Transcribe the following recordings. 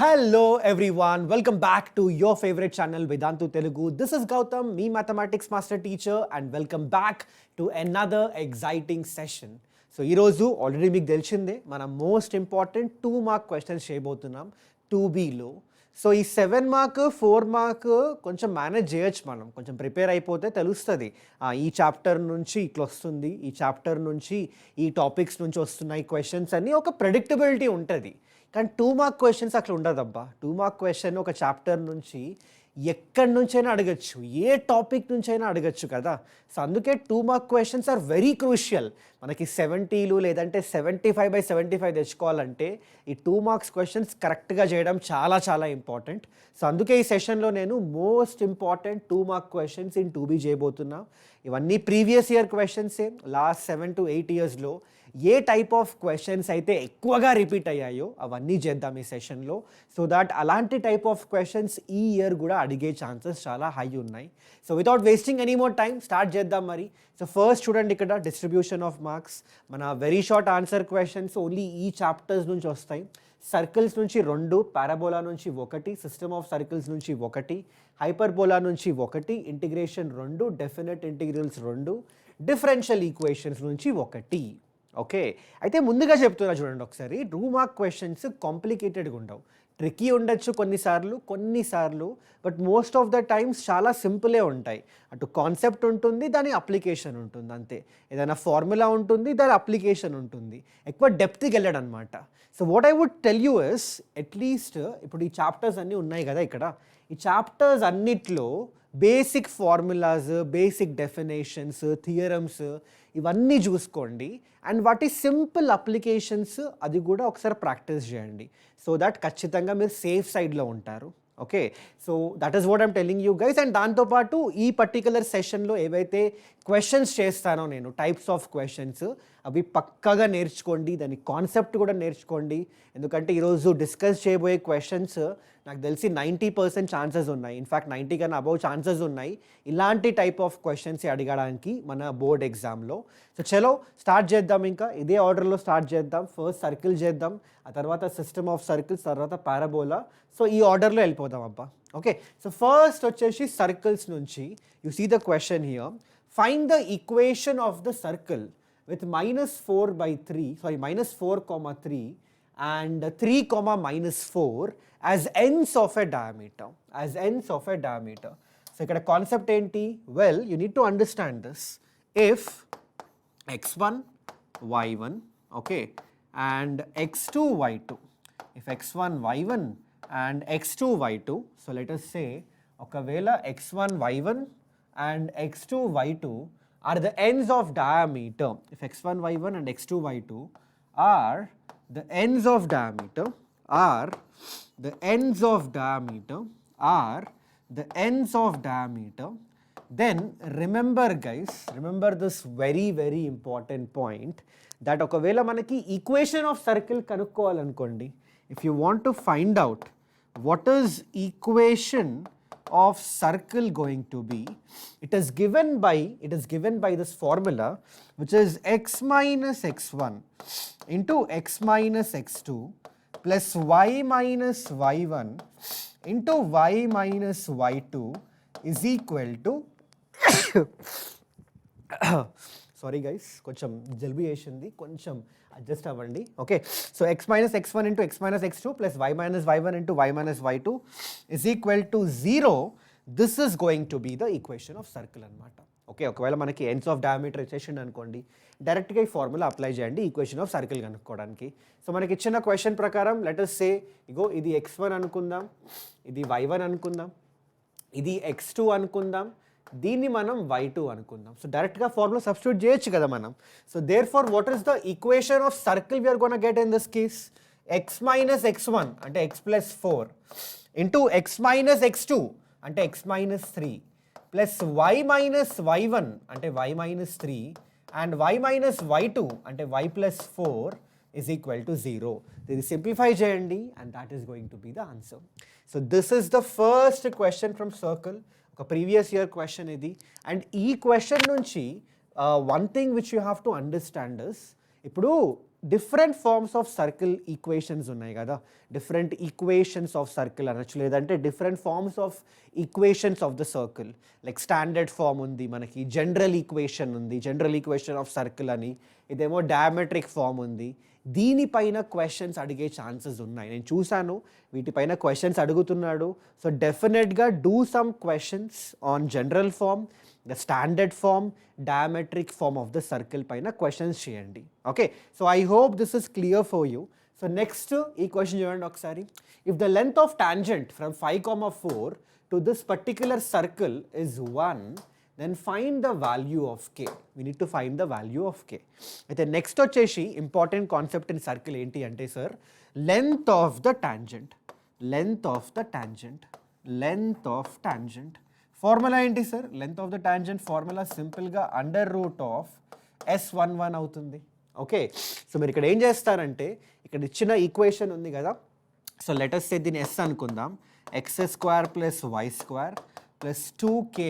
Hello everyone, welcome back to your favorite channel Vedantu Telugu. This is Gautam, me mathematics master teacher, and welcome back to another exciting session. So ee roju already meeku telchinde mana most important 2 mark questions cheyabothunam 2B lo. So ఈ 7 mark 4 mark కొంచెం manage చేయొచ్చు, మనం కొంచెం prepare అయిపోతే తెలుస్తుంది ఈ chapter నుంచి ఇట్లా వస్తుంది, ఈ చాప్టర్ నుంచి ఈ టాపిక్స్ నుంచి వస్తున్నాయి క్వశ్చన్స్ అని ఒక ప్రెడిక్టబిలిటీ ఉంటుంది. కానీ 2 మార్క్ క్వశ్చన్స్ అట్లా ఉండదబ్బా. 2 మార్క్ క్వశ్చన్ ఒక చాప్టర్ నుంచి ఎక్కడి నుంచైనా అడగచ్చు, ఏ టాపిక్ నుంచైనా అడగచ్చు కదా. సో అందుకే 2 mark questions are very crucial. మనకి 70లు లేదంటే 75/75 తెచ్చుకోవాలంటే ఈ 2 మార్క్స్ క్వశ్చన్స్ కరెక్ట్గా చేయడం చాలా చాలా ఇంపార్టెంట్. సో అందుకే ఈ సెషన్లో నేను most important 2 mark questions in 2B చేయబోతున్నా. ఇవన్నీ ప్రీవియస్ ఇయర్ క్వశ్చన్సే. లాస్ట్ 7 to 8 ఇయర్స్లో ఏ టైప్ ఆఫ్ క్వశ్చన్స్ అయితే ఎక్కువగా రిపీట్ అయ్యాయో అవన్నీ చేద్దాం ఈ సెషన్లో. సో దాట్ అలాంటి టైప్ ఆఫ్ క్వశ్చన్స్ ఈ ఇయర్ కూడా అడిగే ఛాన్సెస్ చాలా హై ఉన్నాయి. So without wasting any more time start చేద్దాం మరి. సో ఫస్ట్ చూడండి, ఇక్కడ డిస్ట్రిబ్యూషన్ ఆఫ్ మార్క్స్. మన very short answer questions only ఈ చాప్టర్స్ నుంచి వస్తాయి. సర్కిల్స్ నుంచి 2, పారాబోలా నుంచి 1, సిస్టమ్ ఆఫ్ సర్కిల్స్ నుంచి 1, హైపర్బోలా నుంచి 1, integration 2, definite integrals 2, differential equations నుంచి 1. ఓకే, అయితే ముందుగా చెప్తున్నా చూడండి ఒకసారి. 2 మార్క్ క్వశ్చన్స్ కాంప్లికేటెడ్గా ఉండవు, ట్రిక్కీ ఉండొచ్చు కొన్నిసార్లు, but most of the times చాలా సింపులే ఉంటాయి. అటు కాన్సెప్ట్ ఉంటుంది, దాని అప్లికేషన్ ఉంటుంది, అంతే. ఏదైనా ఫార్ములా ఉంటుంది, దాని అప్లికేషన్ ఉంటుంది, ఎక్కువ డెప్త్కి వెళ్ళడం అనమాట. So what I would tell you is, at least ఇప్పుడు ఈ చాప్టర్స్ అన్నీ ఉన్నాయి కదా ఇక్కడ, ఈ చాప్టర్స్ అన్నిట్లో basic formulas, basic definitions, theorems ఇవన్నీ చూసుకోండి. అండ్ వాటి సింపుల్ అప్లికేషన్స్ అది కూడా ఒకసారి ప్రాక్టీస్ చేయండి. సో దట్ ఖచ్చితంగా మీరు సేఫ్ సైడ్లో ఉంటారు. Okay, so that is what I'm telling you guys. And దాంతోపాటు ఈ పర్టికులర్ సెషన్లో ఏవైతే క్వశ్చన్స్ చేస్తానో నేను, టైప్స్ ఆఫ్ క్వశ్చన్స్, అవి పక్కాగా నేర్చుకోండి, దాని కాన్సెప్ట్ కూడా నేర్చుకోండి. ఎందుకంటే ఈరోజు డిస్కస్ చేయబోయే క్వశ్చన్స్ నాకు తెలిసి 90% ఛాన్సెస్ ఉన్నాయి, ఇన్ఫ్యాక్ట్ 90 కన్నా అబౌవ్ ఛాన్సెస్ ఉన్నాయి ఇలాంటి టైప్ ఆఫ్ క్వశ్చన్స్ అడగడానికి మన బోర్డ్ ఎగ్జామ్లో. సో చలో స్టార్ట్ చేద్దాం, ఇంకా ఇదే ఆర్డర్లో స్టార్ట్ చేద్దాం. ఫస్ట్ సర్కిల్ చేద్దాం, ఆ తర్వాత సిస్టమ్ ఆఫ్ సర్కిల్స్, తర్వాత పారాబోలా. సో ఈ ఆర్డర్లో వెళ్ళిపోదాం అబ్బా. ఓకే, సో ఫస్ట్ వచ్చేసి సర్కిల్స్ నుంచి you see the question here. Find the equation of the circle with -4/3 and 3, -4 as ends of a diameter. So ikkada concept enti? Well, you need to understand this. If x1 y1, okay, and x2 y2, if x1 y1 and x2 y2, so let us say okavela x1 y1 and x2 y2 are the ends of diameter. If x1 y1 and x2 y2 are the ends of diameter, then remember guys, remember this very very important point, that ఒకవేళ మనకి equation of circle కనుక్కోవాలనుకోండి, if you want to find out what is equation of circle going to be, it is given by this formula, which is x minus x1 into x minus x2 plus y minus y1 into y minus y2 is equal to sorry guys, కొంచెం జలుబు చేసింది, కొంచెం adjust అవ్వండి. Okay, so x minus x1 into x minus x2 plus y minus y1 into y minus y2 is equal to 0. This is going to be the equation of circle అనమాట. Okay, ఒకవేళ మనకి ends of diameter ఇచ్చేసింది అనుకోండి, డైరెక్ట్గా ఈ formula apply చేయండి equation of circle కనుక్కోవడానికి. So మనకి ఇచ్చిన క్వశ్చన్ ప్రకారం లెట్ us సే, ఇగో ఇది x1 అనుకుందాం, ఇది y1 అనుకుందాం, ఇది x2 అనుకుందాం, దీన్ని మనం y2 అనుకుందాం. సో డైరెక్ట్గా ఫార్ములా సబ్స్టిట్యూట్ చేయొచ్చు కదా మనం. So therefore what is the equation of circle we're gonna get in this case? x minus x1 అంటే x plus 4 into x minus x2 అంటే x minus 3 plus y minus y1 అంటే y minus 3 and y minus y2 అంటే y plus 4 is equal to 0. దీన్ని simplify చేయండి and that is going to be the answer. So this is the first question from circle, ఒక previous year question ఇది. And ఈ question నుంచి one thing which you have to understand is, ఇప్పుడు different forms of circle equations ఉన్నాయి కదా, different equations of circle అనొచ్చు, లేదంటే different forms of equations of the circle. Like standard form ఉంది మనకి, జనరల్ ఈక్వేషన్ ఉంది, జనరల్ ఈక్వేషన్ ఆఫ్ సర్కిల్ అని, ఇదేమో డయామెట్రిక్ ఫార్మ్ ఉంది. దీనిపైన క్వశ్చన్స్ అడిగే ఛాన్సెస్ ఉన్నాయి. నేను చూశాను వీటిపైన క్వశ్చన్స్ అడుగుతున్నాడు. సో డెఫినెట్గా do some questions on general form, the standard form, diametric form of the circle పైన క్వశ్చన్స్ చేయండి. Okay, so I hope this is clear for you. So next ఈ క్వశ్చన్ చూడండి ఒకసారి. If the length of tangent from 5,4 to this particular circle is 1, then find the value of k. We need to find the value of k. అయితే next వచ్చేసి important concept in circle ఏంటి అంటే sir, length of the tangent. Length of the tangent, length of tangent formula ఏంటి sir? Length of the tangent formula సింపుల్గా √S11 అవుతుంది. Okay, so మీరు ఇక్కడ ఏం చేస్తారంటే, ఇక్కడ ఇచ్చిన ఈక్వేషన్ ఉంది కదా, సో లెటస్ సే దీన్ని S అనుకుందాం. x² + y² + 2ky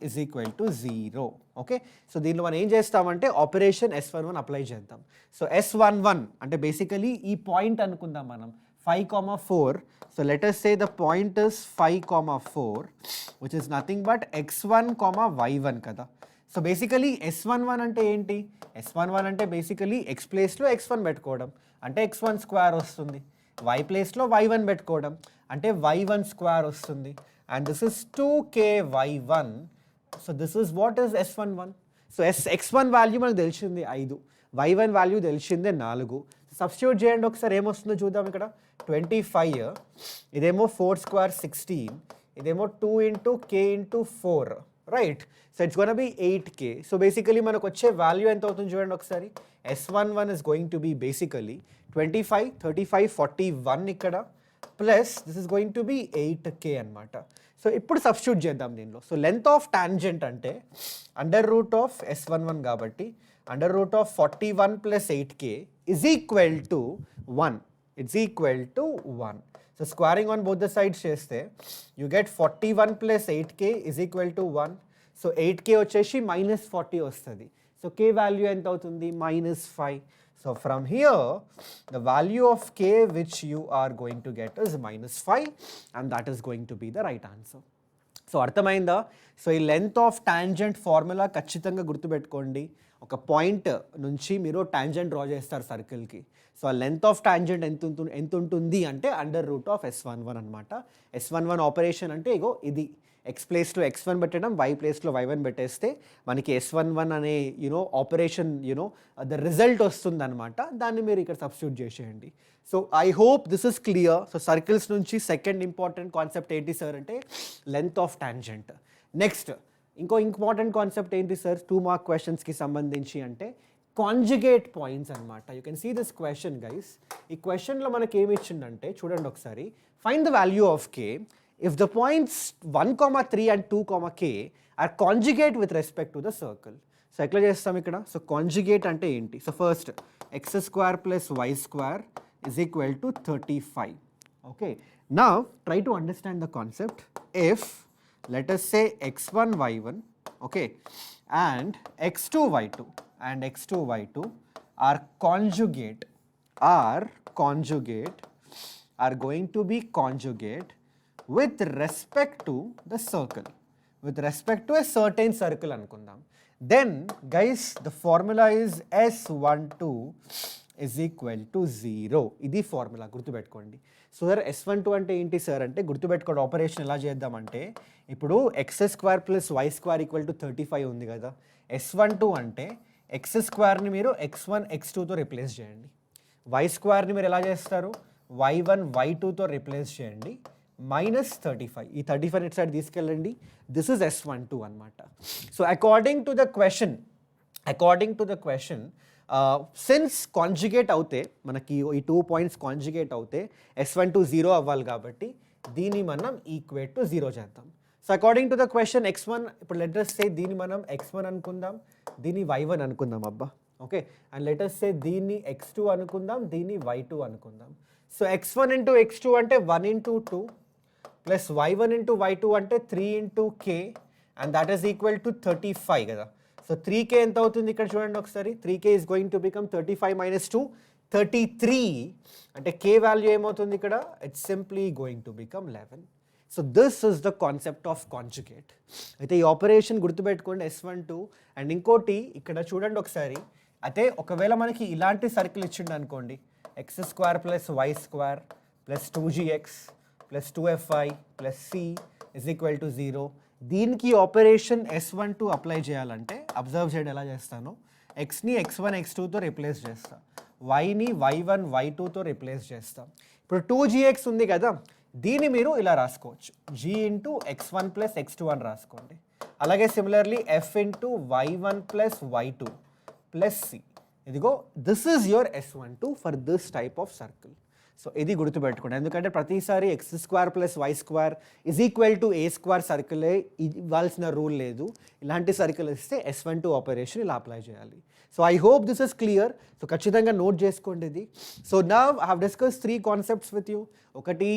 is equal to 0. Okay, so దీనిలో మనం ఏం చేస్తామంటే ఆపరేషన్ S11 అప్లై చేద్దాం. సో S11 అంటే బేసికలీ ఈ పాయింట్ అనుకుందాం మనం, 5,4. So let us say the point is 5,4 which is nothing but x1, y1 కదా. సో బేసికలీ S11 అంటే ఏంటి? S11 అంటే బేసికలీ x ప్లేస్లో x1 పెట్టుకోవడం అంటే x1² వస్తుంది, y ప్లేస్లో y1 పెట్టుకోవడం అంటే y1² వస్తుంది. And this is 2ky1. So this is what is S11. So x1 value మనకు తెలిసింది 5, y1 వాల్యూ తెలిసిందే 4. సబ్స్టిట్యూట్ చేయండి ఒకసారి, ఏమొస్తుందో చూద్దాం. ఇక్కడ 25, ఇదేమో 4² 16, ఇదేమో 2 × k × 4, right. So it's gonna B 8k. So basically మనకు వచ్చే వాల్యూ ఎంత అవుతుంది చూడండి ఒకసారి. S11 is going to be basically 25, 35, 41 ఇక్కడ, plus this is going to B 8k అనమాట. సో ఇప్పుడు సబ్స్టిట్యూట్ చేద్దాం దీనిలో. సో లెంత్ ఆఫ్ టాంజెంట్ అంటే √S11 కాబట్టి √41 + 8k is equal to 1. It's equal to 1. So squaring on both the sides చేస్తే you get 41 + 8k is equal to 1. So 8k వచ్చేసి -40 వస్తుంది. So k value ఎంత అవుతుంది? -5. So from here, the value of k which you are going to get is -5, and that is going to be the right answer. So అర్థమైందా? So ఈ length of tangent formula ఖచ్చితంగా గుర్తుపెట్టుకోండి. ఒక point నుంచి మీరు tangent draw చేస్తారు సర్కిల్కి. So ఆ length of tangent ఎంత ఉంటుంది అంటే √S11 అనమాట. S11 ఆపరేషన్ అంటే ఇగో ఇది, x ప్లేస్లో x1 పెట్టడం, y ప్లేస్లో y1 పెట్టేస్తే మనకి S11 అనే ఆపరేషన్ ద రిజల్ట్ వస్తుంది అనమాట. దాన్ని మీరు ఇక్కడ సబ్స్టిట్యూట్ చేసేయండి. So I hope this is clear. So circles నుంచి సెకండ్ ఇంపార్టెంట్ కాన్సెప్ట్ ఏంటి సార్ అంటే లెంత్ ఆఫ్ టాంజెంట్. నెక్స్ట్ ఇంకో ఇంపార్టెంట్ కాన్సెప్ట్ ఏంటి సార్ 2 మార్క్ క్వశ్చన్స్కి సంబంధించి అంటే కాంజుగేట్ పాయింట్స్ అనమాట. You can see this question guys. ఈ క్వశ్చన్లో మనకి ఏమి ఇచ్చిందంటే చూడండి ఒకసారి, find the value of k if the points 1, 3 and 2, k are conjugate with respect to the circle. So ఎట్లా చేస్తాం ఇక్కడ? సో కాంజుగేట్ అంటే ఏంటి? So first x² + y² is equal to 35. Okay, now try to understand the concept. If let us say x1 y1, okay, and x2 y2 and x2 y2 are conjugate, are going to be conjugate with respect to the circle, with respect to a certain circle అనుకుందాం. Then guys the formula is S12 is equal to 0. ఇది formula గుర్తుపెట్టుకోండి. So sir S12 అంటే ఏంటి sir అంటే గుర్తుపెట్టుకోండి. Operation ఎలా చేద్దామంటే ఇప్పుడు x² + y² = 35 ఉంది కదా. S12 అంటే x² మీరు x1 x2తో రిప్లేస్ చేయండి, y² మీరు ఎలా చేస్తారు y1 y2తో రిప్లేస్ చేయండి, -35. ఈ 35 ఇట్ సైడ్ తీసుకెళ్ళండి. దిస్ ఇస్ S12 అనమాట. So according to the question since conjugate అవుతే మనకి ఈ 2 పాయింట్స్ కాంజుగేట్ అవుతే S12 0 అవ్వాలి కాబట్టి దీన్ని మనం ఈక్వేట్ టు 0 చేద్దాం. So according to the question x1, ఇప్పుడు లెట్ us say దీన్ని మనం x1 అనుకుందాం, దీన్ని y1 అనుకుందాం అబ్బా. Okay, and let us say దీన్ని x2 అనుకుందాం, దీన్ని y2 అనుకుందాం. సో x1 × x2 అంటే 1 × 2 ప్లస్ y1 × y2 అంటే 3 × k, and that is equal to 35 కదా. సో 3k ఎంత అవుతుంది ఇక్కడ చూడండి ఒకసారి. 3k is going to become 35 - 2 33 అంటే k వాల్యూ ఏమవుతుంది ఇక్కడ, it's simply going to become 11. So this is the concept of conjugate. అయితే ఈ ఆపరేషన్ గుర్తుపెట్టుకోండి S12. అండ్ ఇంకోటి ఇక్కడ చూడండి ఒకసారి, అయితే ఒకవేళ మనకి ఇలాంటి సర్కిల్ ఇచ్చిండు అనుకోండి, x² + y² + 2gx + 2fy + c = 0. దీనికి ఆపరేషన్ S12 అప్లై చేయాలంటే అబ్జర్వ్ చేయండి ఎలా చేస్తాను. xని x1 x2తో రిప్లేస్ చేస్తాం, yని y1 y2తో రిప్లేస్ చేస్తాం. ఇప్పుడు 2gx ఉంది కదా, దీన్ని మీరు ఇలా రాసుకోవచ్చు, g ఇంటూ x1 + x2 అని రాసుకోండి. అలాగే similarly f into y1 + y2 + c. ఇదిగో this is your S12 for this type of circle. So ఇది గుర్తుపెట్టుకోండి, ఎందుకంటే ప్రతిసారి x² + y² = a² సర్కిలే ఇవ్వాల్సిన రూల్ లేదు. ఇలాంటి సర్కిల్ ఇస్తే S12 ఆపరేషన్ ఇలా అప్లై చేయాలి. So I hope this is clear. So ఖచ్చితంగా నోట్ చేసుకోండి ఇది. So now I have discuss 3 concepts with you. ఒకటి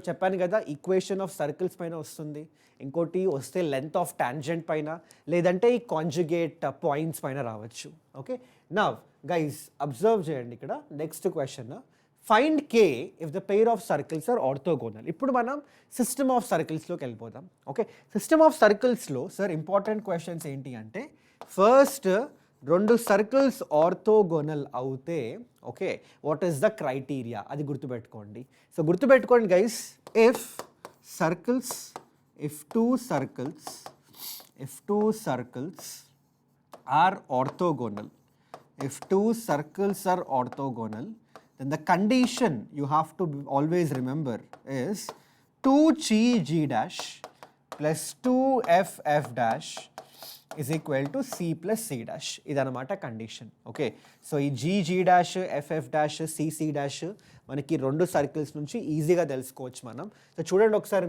చెప్పాను కదా, ఈక్వేషన్ ఆఫ్ సర్కిల్స్ పైన వస్తుంది. ఇంకోటి వస్తే లెంత్ ఆఫ్ టాంజెంట్ పైన, లేదంటే ఈ కాంజుగేట్ పాయింట్స్ పైన రావచ్చు. ఓకే, నవ్ గైస్ అబ్జర్వ్ చేయండి ఇక్కడ next question, find k if the pair of circles are orthogonal. ఇప్పుడు మనం సిస్టమ్ ఆఫ్ సర్కిల్స్లోకి వెళ్ళిపోదాం. ఓకే, సిస్టమ్ ఆఫ్ సర్కిల్స్లో సార్ ఇంపార్టెంట్ క్వశ్చన్స్ ఏంటి అంటే, ఫస్ట్ 2 సర్కిల్స్ ఆర్థోగోనల్ అవుతే okay what is the criteria, అది గుర్తుపెట్టుకోండి. సో గుర్తుపెట్టుకోండి guys, if two circles are orthogonal, if 2 circles are orthogonal, then the condition you have to always remember is 2gg dash plus 2ff dash is equal to c plus c dash. ఇదన్నమాట condition. Okay, so ఈ gg dash ff dash cc dash మనకి 2 circles నుంచి ఈజీగా తెలుసుకోవచ్చు మనం. So చూడండి ఒకసారి,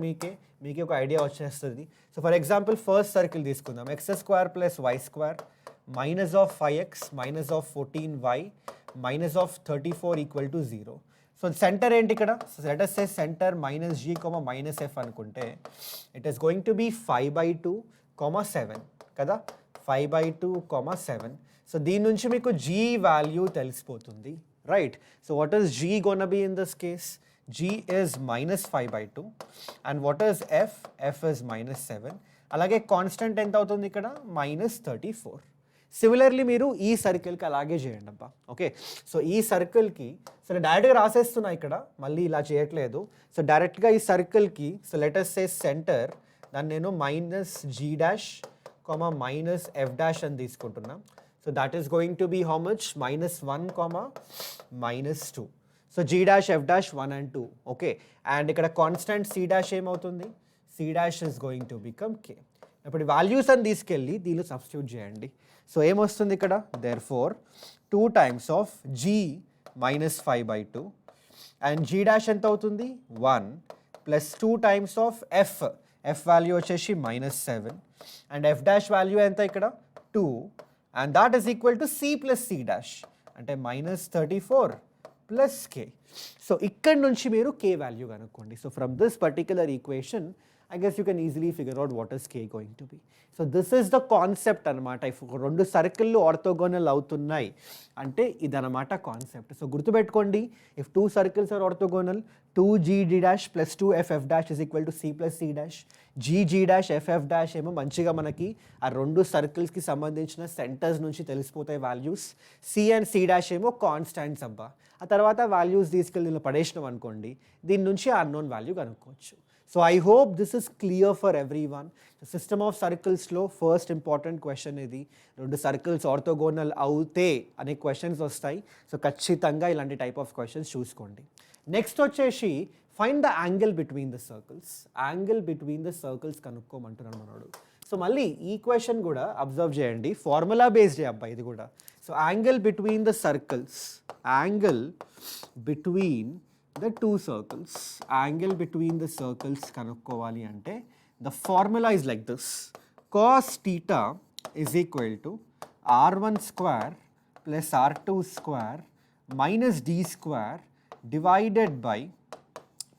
మీకే ఒక ఐడియా వచ్చేస్తుంది. So for example first circle తీసుకుందాం, x² + y² minus of 5x minus of 14y minus of 34 equal to 0. So centre ఏంటి ఇక్కడ, let us say centre -g, -f అనుకుంటే it is going to B 5/2, 7 కదా, 5/2, 7. So దీని నుంచి మీకు g value తెలిసిపోతుంది, right. So what is g gonna be in this case, g is -5/2 and what is f, f is -7. అలాగే constant ఎంత అవుతుంది ఇక్కడ, -34. సిమిలర్లీ మీరు ఈ సర్కిల్కి అలాగే చేయండి అబ్బా. ఓకే, సో ఈ సర్కిల్కి సరే డైరెక్ట్గా రాసేస్తున్నా ఇక్కడ, మళ్ళీ ఇలా చేయట్లేదు. సో డైరెక్ట్గా ఈ సర్కిల్కి, so let us say center, దాన్ని నేను -g dash, -f dash అని తీసుకుంటున్నా. So that is going to be how much, -1, -2. So g dash, f dash 1 and 2. Okay, and ఇక్కడ కాన్స్టెంట్ c dash ఏమవుతుంది, c dash is going to become k. ఇప్పుడు values అని తీసుకెళ్ళి దీనిలో substitute చేయండి. So ఏమొస్తుంది ఇక్కడ, therefore 2 times of g -5/2 and g dash ఎంత అవుతుంది, 1 plus 2 times of f, f value వచ్చేసి -7 అండ్ f dash వాల్యూ ఎంత ఇక్కడ 2 and that is equal to c plus c dash అంటే -34 ప్లస్ k. సో ఇక్కడ నుంచి మీరు k వాల్యూ కనుక్కోండి. So from this particular equation I guess you can easily figure out what is k going to be. So this is the concept అనమాట. if 2 సర్కిళ్ళు orthogonal అవుతున్నాయి అంటే ఇదన్నమాట concept. So గుర్తుపెట్టుకోండి, if 2 circles are orthogonal, 2gg dash plus 2ff dash is equal to c plus c dash. gg dash ff dash ఏమో మంచిగా మనకి ఆ 2 సర్కిల్స్కి సంబంధించిన సెంటర్స్ నుంచి తెలిసిపోతాయి values. c and c dash ఏమో కాన్స్టాంట్స్ అబ్బా. ఆ తర్వాత వాల్యూస్ తీసుకెళ్ళి దీనిలో పడేసినాం అనుకోండి, దీని నుంచి అన్నోన్ వాల్యూ కనుక్కోవచ్చు. So I hope this is clear for everyone. The system of circles లో ఫస్ట్ ఇంపార్టెంట్ క్వశ్చన్ ఇది. 2 సర్కిల్స్ ఆర్థోగోనల్ అవుతే అనే క్వశ్చన్స్ వస్తాయి. సో ఖచ్చితంగా ఇలాంటి టైప్ ఆఫ్ క్వశ్చన్స్ చూసుకోండి. నెక్స్ట్ వచ్చేసి find the angle between the circles. Angle between the circles కనుక్కోమంటున్నాడు మనోడు. సో మళ్ళీ ఈ క్వశ్చన్ కూడా అబ్జర్వ్ చేయండి, ఫార్ములా బేస్డ్ అబ్బా ఇది కూడా. So angle between the circles, angle between the 2 circles, angle between the circles కనుక్కోవాలి అంటే the formula is like this, cos theta is equal to r1 square plus r2 square minus d square divided by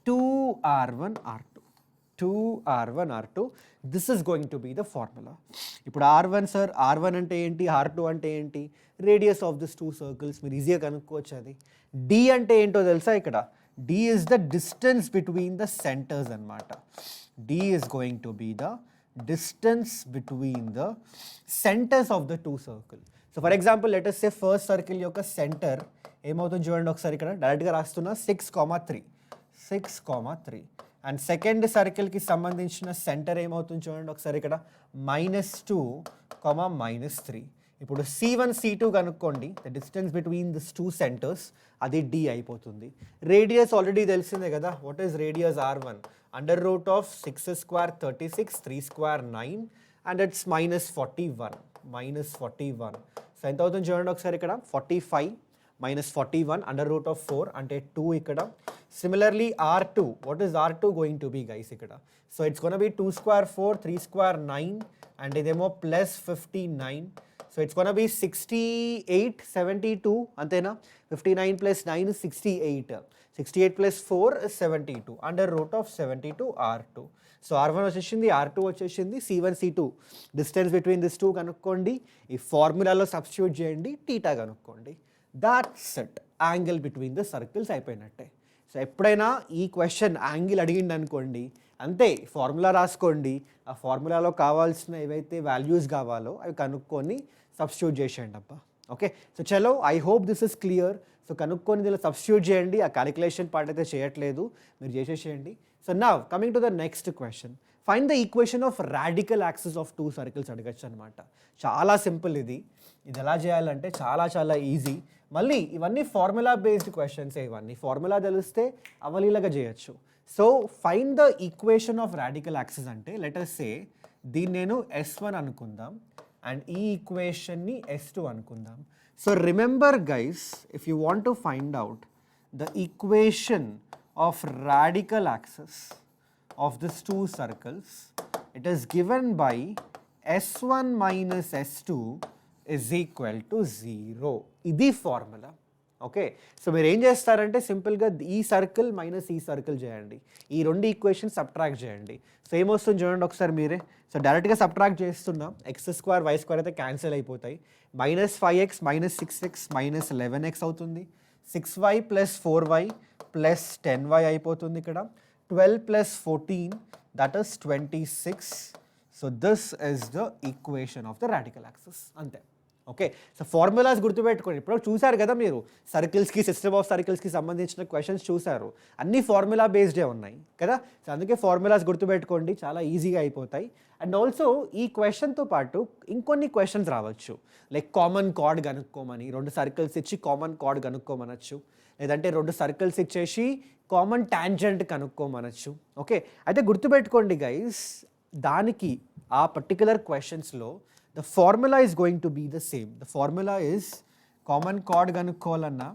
2r1 r2. 2r1 r2. This is going to be the formula. ఇప్పుడు r1 sir, r1 అంటే ఏంటి, r2 అంటే ఏంటి, radius of this two circles మీరు ఈజీగా కనుక్కోవచ్చు. అది d అంటే ఏంటో తెలుసా, ఇక్కడ d is the distance between the centres అనమాట. d is going to be the distance between the centers of the two circles. So for example, let us say first circle యొక్క center ఏమవుతుంది చూడండి ఒకసారి, ఇక్కడ డైరెక్ట్గా రాస్తున్నా 6,3 6,3. అండ్ సెకండ్ సర్కిల్కి సంబంధించిన centre ఏమవుతుంది చూడండి ఒకసారి, ఇక్కడ -2, -3. ఇప్పుడు C1 C2 కనుక్కోండి, the distance between this two centres, అది d అయిపోతుంది. రేడియస్ ఆల్రెడీ తెలిసిందే కదా, what is radius r1, under root of 6 square 36, 3 square 9, and it's -41. So ఎంత అవుతుంది చూడండి ఒకసారి, ఇక్కడ 45 -41 అండర్ రూట్ ఆఫ్ 4 అంటే 2 ఇక్కడ. Similarly r2, what is r2 going to be guys ఇక్కడ, so it's gonna be 2 square 4, 3 square 9, and ఇదేమో +59. So it's gonna be 68, 72 అంతేనా, 59 + 9 is 68, 68 + 4 is 72, under root of 72 r2. So r1 వచ్చేసింది, r2 వచ్చేసింది, C1 C2 distance between this two కనుక్కోండి, ఈ ఫార్ములాలో substitute చేయండి, theta కనుక్కోండి. That's it, angle between the circles అయిపోయినట్టే. So ఎప్పుడైనా ఈ క్వశ్చన్ యాంగిల్ అడిగింది అనుకోండి, అంతే ఫార్ములా రాసుకోండి, ఆ ఫార్ములాలో కావాల్సిన ఏవైతే వాల్యూస్ కావాలో అవి కనుక్కొని సబ్స్టిట్యూట్ చేసేయండి అబ్బా. ఓకే, సో చలో, I hope this is clear. So కనుక్కొని దీనిలో సబ్స్టిట్యూట్ చేయండి, ఆ క్యాలిక్యులేషన్ పార్ట్ అయితే చేయట్లేదు, మీరు చేసేసేయండి. So now coming to the next question, find the equation of radical axis of two circles అడగచ్చు అనమాట. చాలా సింపుల్ ఇది ఎలా చేయాలంటే చాలా ఈజీ. మళ్ళీ ఇవన్నీ ఫార్ములా బేస్డ్ క్వశ్చన్స్, ఇవన్నీ ఫార్ములా తెలిస్తే అవలీలగా చేయొచ్చు. So find the equation of radical axis అంటే లెట్ us సే దీన్ని నేను S1 అనుకుందాం, అండ్ ఈ ఈక్వేషన్ని S2 అనుకుందాం. So remember guys, if you want to find out the equation of radical axis of these two circles, it is given by S1 minus S2 is equal to 0. ఇది formula. Okay, so మీరు ఏం చేస్తారంటే సింపుల్గా ఈ circle minus ఈ circle చేయండి, ఈ రెండు ఈక్వేషన్ సబ్ట్రాక్ట్ చేయండి. సో ఏమొస్తుంది చూడండి ఒకసారి మీరే. సో డైరెక్ట్గా సబ్ట్రాక్ట్ చేస్తున్నాం, x² y² అయితే క్యాన్సిల్ అయిపోతాయి. -5x -6x -11x అవుతుంది. 6y + 4y + 10y అయిపోతుంది ఇక్కడ. 12 + 14, that is 26. So this is the equation of the radical axis. అంతే. ఓకే, సో ఫార్ములాస్ గుర్తుపెట్టుకోండి. ఇప్పుడు చూసారు కదా మీరు, సర్కిల్స్కి, సిస్టమ్ ఆఫ్ సర్కిల్స్కి సంబంధించిన క్వశ్చన్స్ చూసారు, అన్నీ ఫార్ములా బేస్డే ఉన్నాయి కదా. సో అందుకే ఫార్ములాస్ గుర్తుపెట్టుకోండి, చాలా ఈజీగా అయిపోతాయి. అండ్ ఆల్సో ఈ క్వశ్చన్తో పాటు ఇంకొన్ని క్వశ్చన్స్ రావచ్చు, లైక్ కామన్ కార్డ్ కనుక్కోమని, రెండు సర్కిల్స్ ఇచ్చి కామన్ కార్డ్ కనుక్కోమనొచ్చు, లేదంటే రెండు సర్కిల్స్ ఇచ్చేసి కామన్ టాంజెంట్ కనుక్కోమనొచ్చు. ఓకే, అయితే గుర్తుపెట్టుకోండి గైస్, దానికి ఆ పర్టికులర్ క్వశ్చన్స్లో the formula is going to be the same. The formula is common chord కనుక్కోవాలన్నా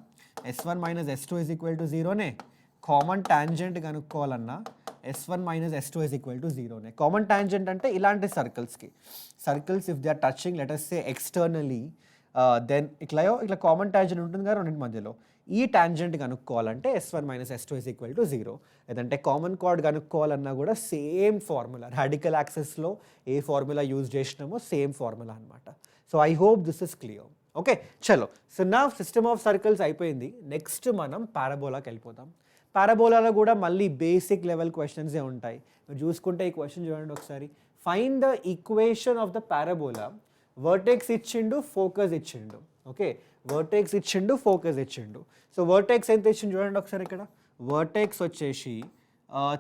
S1 - S2 is equal to 0నే, కామన్ టాంజెంట్ కనుక్కోవాలన్నా S1 - S2 is equal to 0నే. కామన్ టాంజెంట్ అంటే ఇలాంటి circles if they are touching let us say externally, then ఇట్లా common tangent ఉంటుంది కదా రెండింటి మధ్యలో, ఈ టాంజెంట్ కనుక్కోవాలంటే S1 - S2 is equal to 0. లేదంటే కామన్ కార్డ్ కనుక్కోవాలన్నా కూడా సేమ్ ఫార్ములా, రాడికల్ యాక్సిస్లో ఏ ఫార్ములా యూజ్ చేసినామో సేమ్ ఫార్ములా అనమాట. So I hope this is clear. Okay, చలో. సో నా సిస్టమ్ ఆఫ్ సర్కిల్స్ అయిపోయింది, నెక్స్ట్ మనం పారాబోలాకి వెళ్ళిపోతాం. పారాబోలాలో కూడా మళ్ళీ బేసిక్ లెవెల్ క్వశ్చన్సే ఉంటాయి. మీరు చూసుకుంటే ఈ క్వశ్చన్ చూడండి ఒకసారి, find the equation of the parabola, vertex ఇచ్చిండు, ఫోకస్ ఇచ్చిండు. ఓకే, వర్టెక్స్ ఇచ్చిండు, ఫోకస్ ఇచ్చిండు. సో వర్టెక్స్ ఎంత ఇచ్చిండు చూడండి ఒకసారి, ఇక్కడ వర్టెక్స్ వచ్చేసి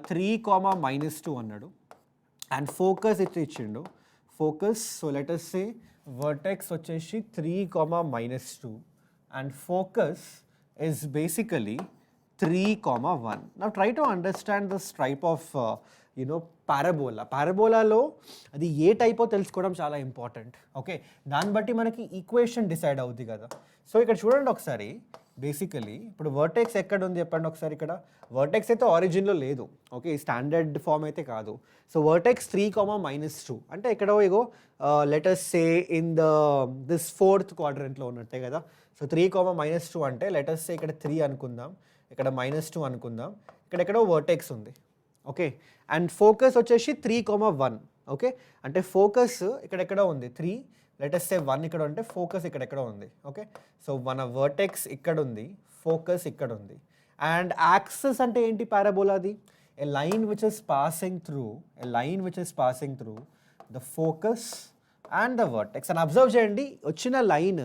3, -2 అన్నాడు, అండ్ ఫోకస్ ఇచ్చిండు, focus. So let us say vertex వచ్చేసి 3, -2, and focus is basically 3, 1. Now try to understand this type of parabola. పారాబోలాలో అది ఏ టైపో తెలుసుకోవడం చాలా ఇంపార్టెంట్. ఓకే, దాన్ని బట్టి మనకి ఈక్వేషన్ డిసైడ్ అవుద్ది కదా. సో ఇక్కడ చూడండి ఒకసారి, బేసికలీ ఇప్పుడు వర్టెక్స్ ఎక్కడ ఉంది చెప్పండి ఒకసారి. ఇక్కడ వర్టెక్స్ అయితే ఆరిజిన్లో లేదు, ఓకే, స్టాండర్డ్ ఫామ్ అయితే కాదు. సో వర్టెక్స్ 3, -2 అంటే ఎక్కడో ఇగో let us say in this 4th క్వాడ్రంట్లో ఉన్నట్టే కదా. సో 3, -2 అంటే లెట్ us say ఇక్కడ 3 అనుకుందాం, ఇక్కడ -2 అనుకుందాం, ఇక్కడ ఎక్కడో వర్టెక్స్ ఉంది. ఓకే, అండ్ ఫోకస్ వచ్చేసి 3,1. ఓకే, అంటే ఫోకస్ ఇక్కడెక్కడో ఉంది 3, లెటెస్ట్ సే 1 ఇక్కడ ఉంటే ఫోకస్ ఇక్కడెక్కడో ఉంది. ఓకే, సో మన వర్టెక్స్ ఇక్కడ ఉంది, ఫోకస్ ఇక్కడ ఉంది. అండ్ యాక్సిస్ అంటే ఏంటి పారాబోలాది? A line which is passing through the focus and the vertex. అని అబ్జర్వ్ చేయండి, వచ్చిన line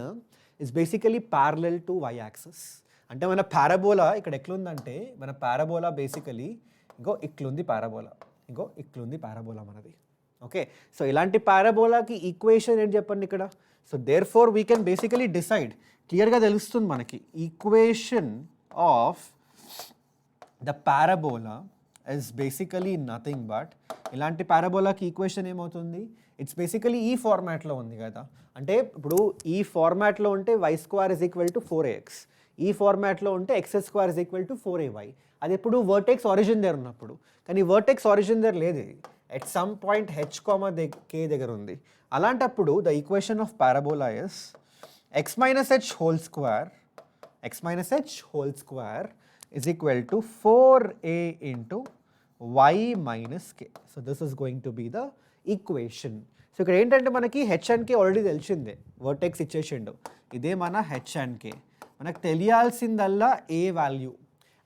is basically parallel to y axis. అంటే మన పారాబోలా ఇక్కడ ఎట్లుందంటే, మన పారాబోలా బేసికలీ ఇట్లుంది పారాబోలా మనది. ఓకే, సో ఇలాంటి పారాబోలాకి ఈక్వేషన్ ఏంటి చెప్పండి ఇక్కడ. So therefore we can basically decide, క్లియర్గా తెలుస్తుంది మనకి, equation of the parabola is basically nothing but, ఇలాంటి పారాబోలాకి ఈక్వేషన్ ఏమవుతుంది, ఇట్స్ బేసికలీ ఈ ఫార్మాట్లో ఉంది కదా. అంటే ఇప్పుడు ఈ ఫార్మాట్లో ఉంటే y² = 4ax, ఈ ఫార్మాట్లో ఉంటే x² = 4ay. అది ఎప్పుడు వర్టెక్స్ ఆరిజిన్ దగ్గర ఉన్నప్పుడు. కానీ వర్టెక్స్ ఆరిజిన్ దగ్గర లేదు, at some point h, k దగ్గర ఉంది. అలాంటప్పుడు the equation of parabola is x minus h whole square is equal to 4a into y minus k. So this is going to be the equation. So ఇక్కడ ఏంటంటే మనకి h and k already తెలిసిందే, vertex ఇచ్చేసిండు, ఇదే మన h and k. మనకు తెలియాల్సిందల్లా a value.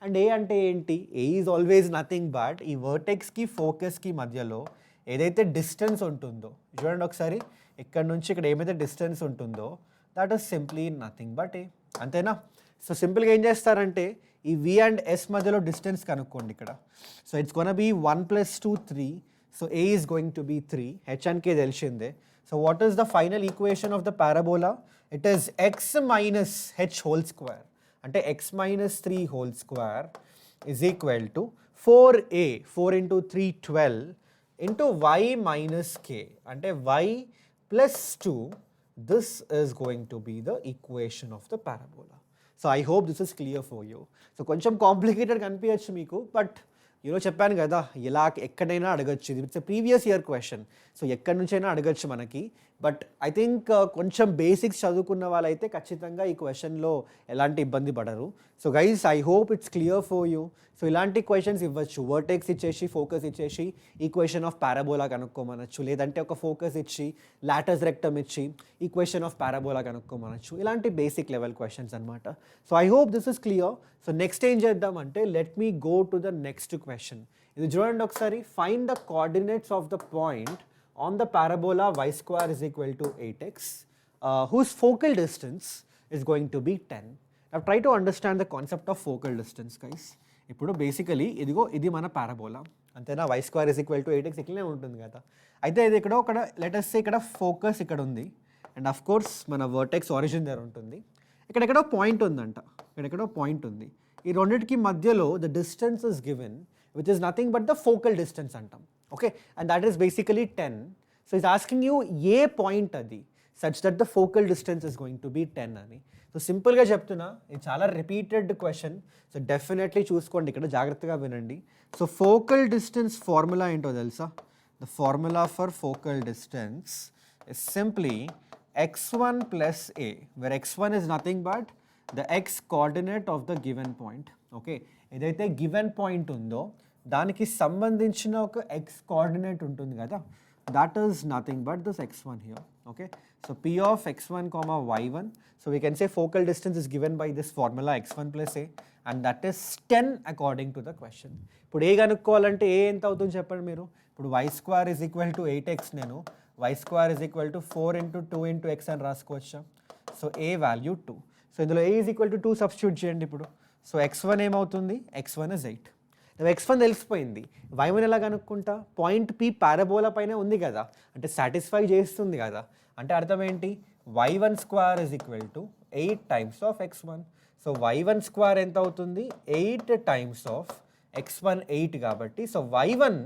And ఏ అంటే ఏంటి, ఏ is always nothing but ఈ వర్టెక్స్కి ఫోకస్కి మధ్యలో ఏదైతే డిస్టెన్స్ ఉంటుందో, చూడండి ఒకసారి, ఇక్కడ నుంచి ఇక్కడ ఏమైతే డిస్టెన్స్ ఉంటుందో that is simply nothing but a. అంతేనా? సో సింపుల్గా ఏం చేస్తారంటే ఈ v అండ్ s మధ్యలో డిస్టెన్స్ కనుక్కోండి ఇక్కడ. So it's gonna be 1 + 2 3. So a is going to be 3, h and k తెలిసిందే. So what is the final equation of the parabola? It is x minus h whole square, అంటే x minus 3 whole square is equal to 4a, 4 into 3 12 into y minus k, అంటే y plus 2. This is going to be the equation of the parabola. So I hope this is clear for you. So కొంచెం complicated కనిపించచ్చు మీకు, but చెప్పాను కదా, ఇలా ఎక్కడైనా అడగచ్చు. ఇది it's previous year question, so ఎక్కడి నుంచైనా అడగచ్చు మనకి. బట్ ఐ థింక్ కొంచెం బేసిక్స్ చదువుకున్న వాళ్ళైతే ఖచ్చితంగా ఈ క్వశ్చన్లో ఎలాంటి ఇబ్బంది పడరు. So guys, I hope it's clear for you. So ఇలాంటి క్వశ్చన్స్ ఇవ్వచ్చు, వర్టెక్స్ ఇచ్చేసి ఫోకస్ ఇచ్చేసి ఈక్వేషన్ ఆఫ్ పారాబోలా కనుక్కోమనొచ్చు, లేదంటే ఒక ఫోకస్ ఇచ్చి లాటస్ రెక్టమ్ ఇచ్చి ఈక్వేషన్ ఆఫ్ పారాబోలా కనుక్కోమనొచ్చు. ఇలాంటి బేసిక్ లెవెల్ క్వశ్చన్స్ అనమాట. So I hope this is clear. So next ఏం చేద్దామంటే, let me go to the next question. ఇది చూడండి ఒకసారి, find the coordinates of the point on the parabola y² is equal to 8x, whose focal distance is going to be 10. Now try to understand the concept of focal distance, guys. ఇప్పుడు basically ఇది మన parabola, అంతేనా? y² is equal to 8x ఇట్లనే ఉంటుంది కదా. అయితే ఇది ఇక్కడ లెట్ us say ఇక్కడ ఫోకస్ ఇక్కడ ఉంది, అండ్ అఫ్ కోర్స్ మన వర్టెక్స్ ఆరిజిన్ దగ్గర ఉంటుంది. ఇక్కడెక్కడో పాయింట్ ఉందంట, ఇక్కడెక్కడో పాయింట్ ఉంది. ఈ రెండింటికి మధ్యలో the distance is given which is nothing but the focal distance అంటాం. Okay, and that is basically 10. So it's asking you a point అది such that the focal distance is going to be 10 అని. So సింపుల్గా చెప్తున్నా, ఇది చాలా repeated question. So definitely చూసుకోండి, ఇక్కడ జాగ్రత్తగా వినండి. సో ఫోకల్ డిస్టెన్స్ ఫార్ములా ఏంటో తెలుసా? The formula for focal distance is simply x1 plus a, where x1 is nothing but the x coordinate of the given point. Okay, ఏదైతే given point ఉందో దానికి సంబంధించిన ఒక x కోఆర్డినేట్ ఉంటుంది కదా, that is nothing but this x1 here. Okay, so p of x1 comma y1, so we can say focal distance is given by this formula x1 plus a, and that is 10 according to the question. ఇప్పుడు a కనుక్కోవాలంటే a ఎంత అవుతుంది చెప్పండి మీరు. ఇప్పుడు y² is equal to 8x, నేను y² is equal to 4 into 2 into x అని రాసుకోవచ్చా? So a value 2. So ఇందులో a is equal to 2 substitute చేయండి ఇప్పుడు. సో x1 ఏమవుతుంది? x1 is 8. x1 తెలిసిపోయింది, y1 ఎలా కనుక్కుంటా? పాయింట్ p పారాబోలా పైన ఉంది కదా, అంటే సాటిస్ఫై చేస్తుంది కదా, అంటే అర్థం ఏంటి? y1² is equal to 8 times of x1. So y1² ఎంత అవుతుంది? 8 times of x1 8 కాబట్టి, so y1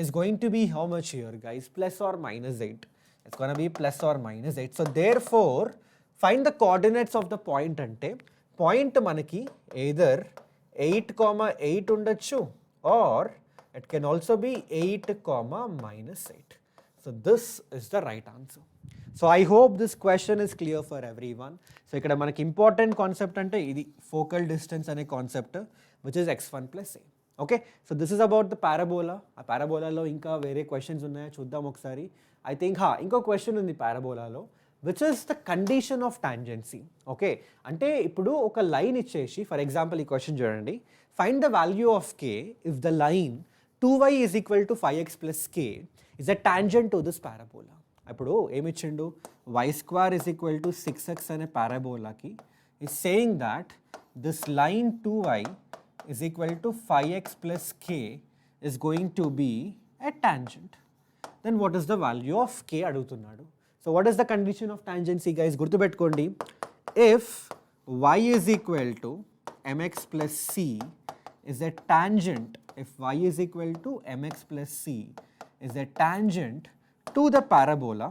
is going to be how much here, guys? Plus or minus 8. It's going to be plus or minus 8. So therefore, find the coordinates of the point అంటే point మనకి either 8,8 ఉండొచ్చు, or it can also be 8, minus 8. So this is the right answer. So I hope this question is clear for everyone. So ఇక్కడ మనకి important concept అంటే ఇది focal distance అనే concept, which is x1 plus a. Okay, so this is about the parabola. ఆ పారాబోలాలో ఇంకా వేరే questions ఉన్నాయో చూద్దాం ఒకసారి. ఐ థింక్ ఇంకో క్వశ్చన్ ఉంది పారాబోలాలో, which is the condition of tangency. Okay, అంటే ఇప్పుడు ఒక లైన్ ఇచ్చేసి, ఫర్ ఎగ్జాంపుల్ ఈ క్వశ్చన్ చూడండి, find the value of k if the line 2y is equal to 5x plus k is a tangent to this parabola. ఇప్పుడు ఏమిచ్చిండు, y² is equal to 6x అనే పారాబోలాకి is saying that this line 2y is equal to 5x plus k is going to be a tangent. Then what is the value of k అడుగుతున్నాడు. So what is the condition of tangency guys? గుర్తుపెట్టుకోండి, if y is equal to mx plus c is a tangent, if y is equal to mx plus c is a tangent to the parabola,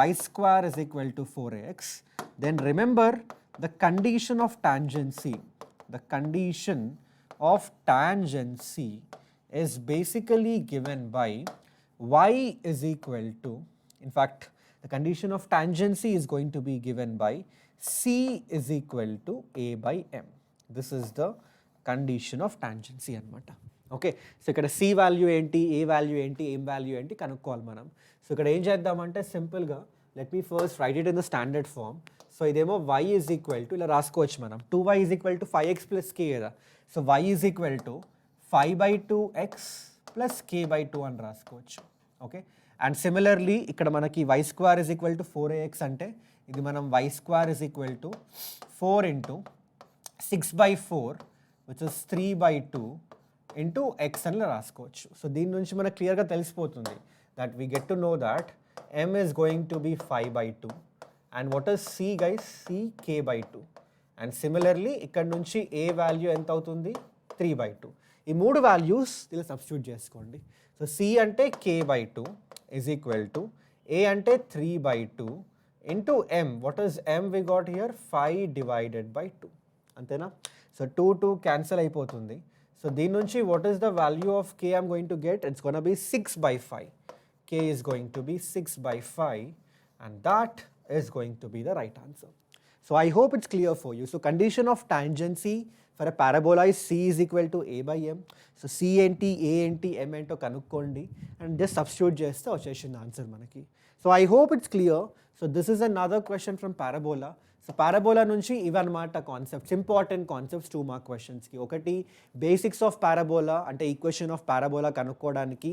y² is equal to 4x, then remember the condition of tangency is basically given by y is equal to, in fact the condition of tangency is going to be given by c is equal to a by m. This is the condition of tangency అన్నమాట. Okay, so ఇక్కడ c value ఏంటి, a value ఏంటి, m value ఏంటి కనుక్కోవాలి మనం. సో ఇక్కడ ఏం చేద్దామంటే సింపుల్గా let me first write it in the standard form. So ఇదేమో y ఈజ్ ఈక్వల్ టు ఇలా రాసుకోవచ్చు మనం, 2y is equal to 5x plus k కదా. So y is equal to 5/2x plus k/2 అని రాసుకోవచ్చు. ఓకే, అండ్ సిమిలర్లీ ఇక్కడ మనకి y² is equal to 4ax అంటే ఇది మనం y² is equal to 4 into 6/4 which is 3/2 into x అని రాసుకోవచ్చు. సో దీని నుంచి మనకు క్లియర్గా తెలిసిపోతుంది that we get to know that m is going to be 5/2 and what is c guys, c k/2 and similarly ఇక్కడ నుంచి a వాల్యూ ఎంత అవుతుంది, 3/2. ఈ మూడు వాల్యూస్ ఇలా సబ్స్టిట్యూట్ చేసుకోండి. సో c అంటే k/2 is equal to a అంటే 3/2 into m. what is m we got here, 5/2 అంతేనా. సో 2 క్యాన్సిల్ అయిపోతుంది. సో దీని నుంచి what is the value of k I'm going to get, it's gonna be 6/5. k is going to be 6/5 and that is going to be the right answer. So I hope it's clear for you. So condition of tangency for a parabola is c is equal to a by m. So c enti, a enti, m ento kanukkondi and just substitute cheste vachesindi answer manaki. So I hope it's clear. So this is another question from parabola. So parabola నుంచి ఇవన్నమాట concepts, important concepts 2 mark క్వశ్చన్స్కి. ఒకటి basics of parabola, అంటే equation of parabola కనుక్కోవడానికి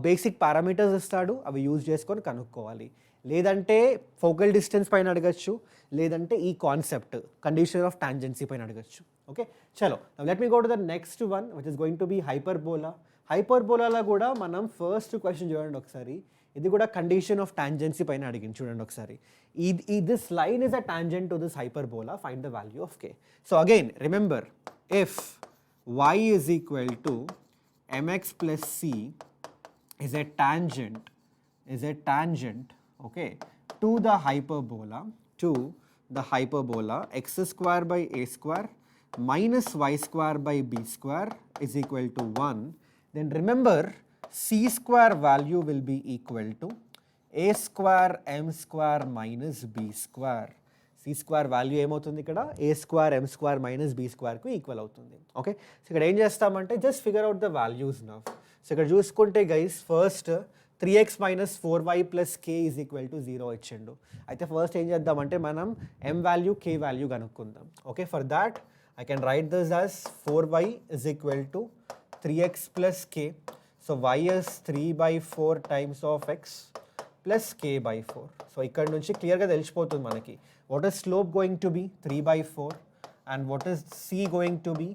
basic parameters ఇస్తాడు, అవి use చేసుకొని కనుక్కోవాలి. లేదంటే ఫోకల్ డిస్టెన్స్ పైన అడగచ్చు, లేదంటే ఈ కాన్సెప్ట్ కండిషన్ ఆఫ్ టాంజెన్సీ పైన అడగచ్చు. ఓకే, చలో let me go to the next one which is going to be hyperbola. హైపర్బోలాలో కూడా మనం ఫస్ట్ క్వశ్చన్ చూడండి ఒకసారి, ఇది కూడా కండిషన్ ఆఫ్ టాంజెన్సీ పైన అడిగింది చూడండి ఒకసారి. This line is a tangent to this hyperbola, find the value of K. So again remember, if y is equal to mx plus c is a tangent okay to the hyperbola x square by a square minus y square by b square is equal to 1, then remember c square value will be equal to a square m square minus b square. c square value ఏమవుతుంది ఇక్కడ, a square m square minus b squareకు equal అవుతుంది. Okay, so ఇక్కడ ఏం చేస్తామంటే just figure out the values now. So ఇక్కడ చూసుకుంటే guys first 3x minus 4y plus k is equal to 0 ఇచ్చిండు. అయితే ఫస్ట్ ఏం చేద్దామంటే మనం m వాల్యూ k వాల్యూ కనుక్కుందాం. Okay, for that I can write this as 4y is equal to 3x plus k. So y is 3/4 times of x plus k by 4. So ఇక్కడ నుంచి క్లియర్గా తెలిసిపోతుంది మనకి what is slope going to be, 3/4, and what is c going to be,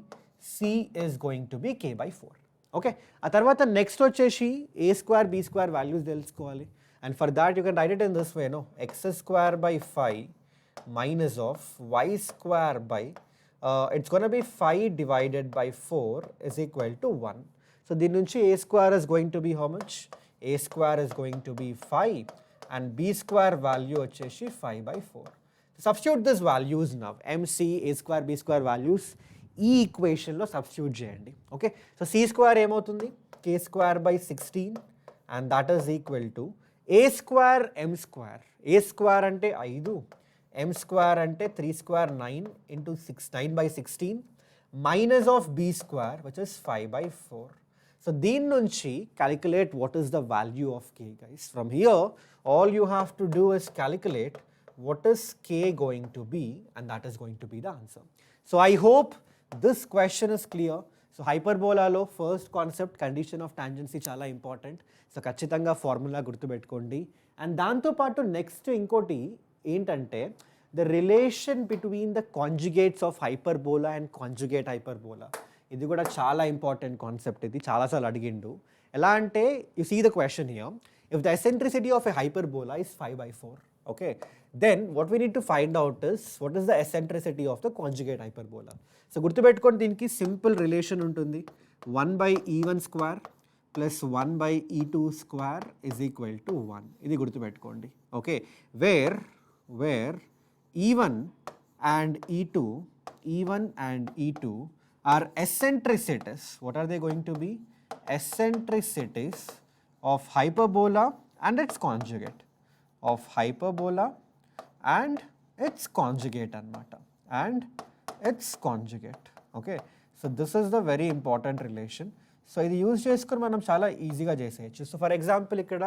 c is going to be k by 4. Okay, ఆ తర్వాత next వచ్చేసి a square b square values తెలుసుకోవాలి. And for that you can write it in this way, no x square by 5 minus of y square by it's going to be 5 divided by 4 is equal to 1. So దీని నుంచి a square is going to be how much, a square is going to be 5 and b square value వచ్చేసి 5/4. Substitute this values now, mc, a square, b square values ఈ ఈక్వేషన్లో substitute చేయండి. Okay, so c square ఏమవుతుంది, k square by 16 and that is equal to a square m square. A square అంటే 5, m square అంటే 3 square 9 into 9/16 minus of b square, which is 5 by 4. So దీని నుంచి calculate what is the value of k, guys. From here, all you have to do is calculate what is k going to be, and that is going to be the answer. So I hope this question is clear. So హైపర్బోలాలో first concept condition of tangency చాలా important. So ఖచ్చితంగా formula గుర్తుపెట్టుకోండి. And దాంతోపాటు next ఇంకోటి ఏంటంటే the relation between the conjugates of hyperbola and conjugate hyperbola. ఇది కూడా చాలా ఇంపార్టెంట్ కాన్సెప్ట్. ఇది చాలాసార్లు అడిగిండు. ఎలా అంటే you see the question here, if the eccentricity of a hyperbola is 5/4, okay, then what we need to find out is what is the eccentricity of the conjugate hyperbola. So గుర్తుపెట్టుకోండి, దీనికి simple relation ఉంటుంది. 1/e1 square plus 1/e2 square is equal to 1. ఇది గుర్తుపెట్టుకోండి. Okay, where e1 and e2 are eccentricities. What are they going to be? Eccentricities of hyperbola and its conjugate. Of hyperbola and its conjugate anamata, and its conjugate. Okay, so this is the very important relation. So ఇది use చేసుకొని మనం చాలా ఈజీగా చేసేయచ్చు. So for example ఇక్కడ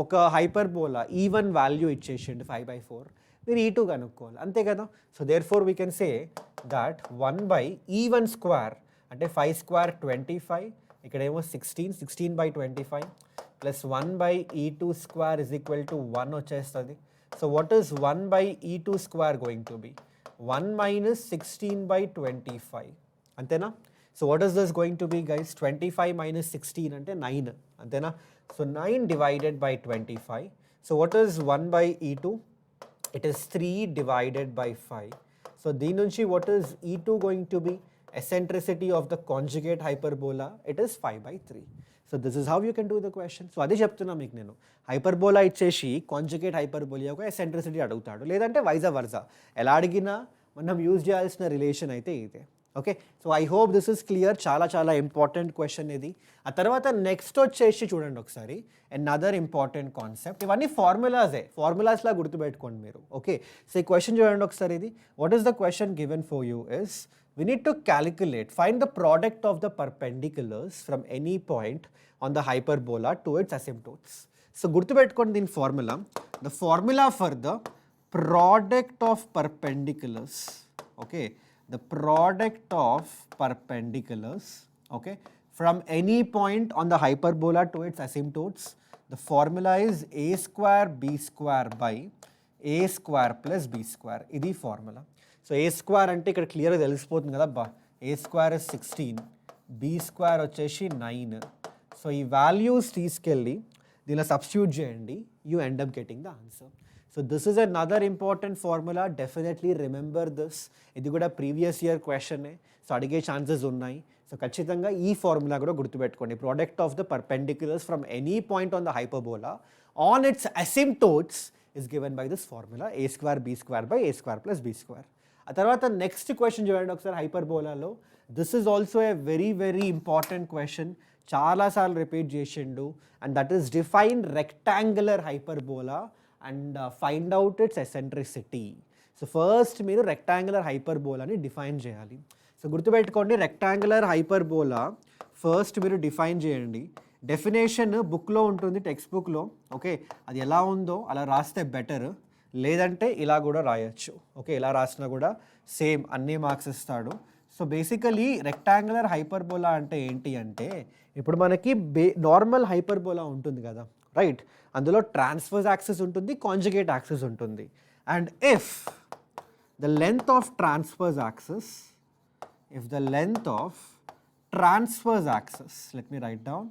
ఒక hyperbola E1 value ఇచ్చేసిండు 5/4, మీరు E2 కనుక్కోవాలి, అంతే కదా. So therefore we can say that 1/E1 square అంటే 5 స్క్వేర్ 25, ఇక్కడేమో 16/25 plus 1/E2 square is equal to 1 వచ్చేస్తుంది. So what is 1/E2 square going to be? 1 minus 16/25, అంతేనా. So what is this going to be, guys? 25 minus 16 అంటే 9, అంతేనా. So 9 divided by 25. So what is 1/E2? It is 3 divided by 5. So దీని నుంచి what is E2 going to B? Eccentricity of the conjugate hyperbola, it is 5/3. So this is how you can do the question. So అదే చెప్తున్నా మీకు నేను. Hyperbola ఇచ్చేసి conjugate hyperbola యొక్క eccentricity అడుగుతాడు, లేదంటే వైజ వర్జా, ఎలా అడిగినా మనం యూజ్ చేయాల్సిన రిలేషన్ అయితే ఇదే. Okay, so I hope this is clear. చాలా చాలా ఇంపార్టెంట్ క్వశ్చన్ ఇది. ఆ తర్వాత నెక్స్ట్ వచ్చేసి చూడండి ఒకసారి, అనదర్ ఇంపార్టెంట్ కాన్సెప్ట్. ఇవన్నీ ఫార్ములాస్లా గుర్తుపెట్టుకోండి మీరు. ఓకే, సో ఈ క్వశ్చన్ చూడండి ఒకసారి. ఇది what is the question given for you is, we need to calculate, find the product of the perpendiculars from any point on the hyperbola to its asymptotes. So గుర్తుపెట్టుకోండి దీని formula. The formula for the product of perpendiculars, okay, the product of perpendiculars, okay, from any point on the hyperbola to its asymptotes, the formula is a square b square by a square plus b square. ఇది formula. So ఏ square అంటే ఇక్కడ క్లియర్గా తెలిసిపోతుంది కదా అబ్బా. ఏ square 16, be square వచ్చేసి 9. So ఈ values తీసుకెళ్ళి దీనిలో సబ్స్టిట్యూట్ చేయండి, you end up getting the answer. So this is another important formula. Definitely remember this. ఇది కూడా ప్రీవియస్ ఇయర్ క్వశ్చనే, సో అడిగే ఛాన్సెస్ ఉన్నాయి. సో ఖచ్చితంగా ఈ ఫార్ములా కూడా గుర్తుపెట్టుకోండి. Product of the perpendiculars from any point on the hyperbola on its asymptotes is given by this formula, a square b square by a square plus b square. ఆ తర్వాత next question చూడండి ఒకసారి హైపర్బోలాలో. This is also a very very important question. చాలాసార్లు repeat చేసిండు, and that is define rectangular hyperbola and find out it's eccentricity. So first మీరు rectangular హైపర్బోలాని define చేయాలి. So గుర్తుపెట్టుకోండి, రెక్టాంగులర్ హైపర్బోలా ఫస్ట్ మీరు డిఫైన్ చేయండి. డెఫినేషన్ బుక్లో ఉంటుంది, టెక్స్ట్ బుక్లో. ఓకే, అది ఎలా ఉందో అలా రాస్తే బెటర్, లేదంటే ఇలా కూడా రాయొచ్చు. ఓకే, ఇలా రాసినా కూడా సేమ్ అన్ని మార్క్స్ ఇస్తాడు. సో బేసికలీ రెక్టాంగులర్ హైపర్బోలా అంటే ఏంటి అంటే, ఇప్పుడు మనకి నార్మల్ హైపర్బోలా ఉంటుంది కదా, రైట్? అందులో ట్రాన్స్వర్స్ యాక్సిస్ ఉంటుంది, కాంజుగేట్ యాక్సిస్ ఉంటుంది. And if the length of transverse axis, if the length of transverse axis, let me write down,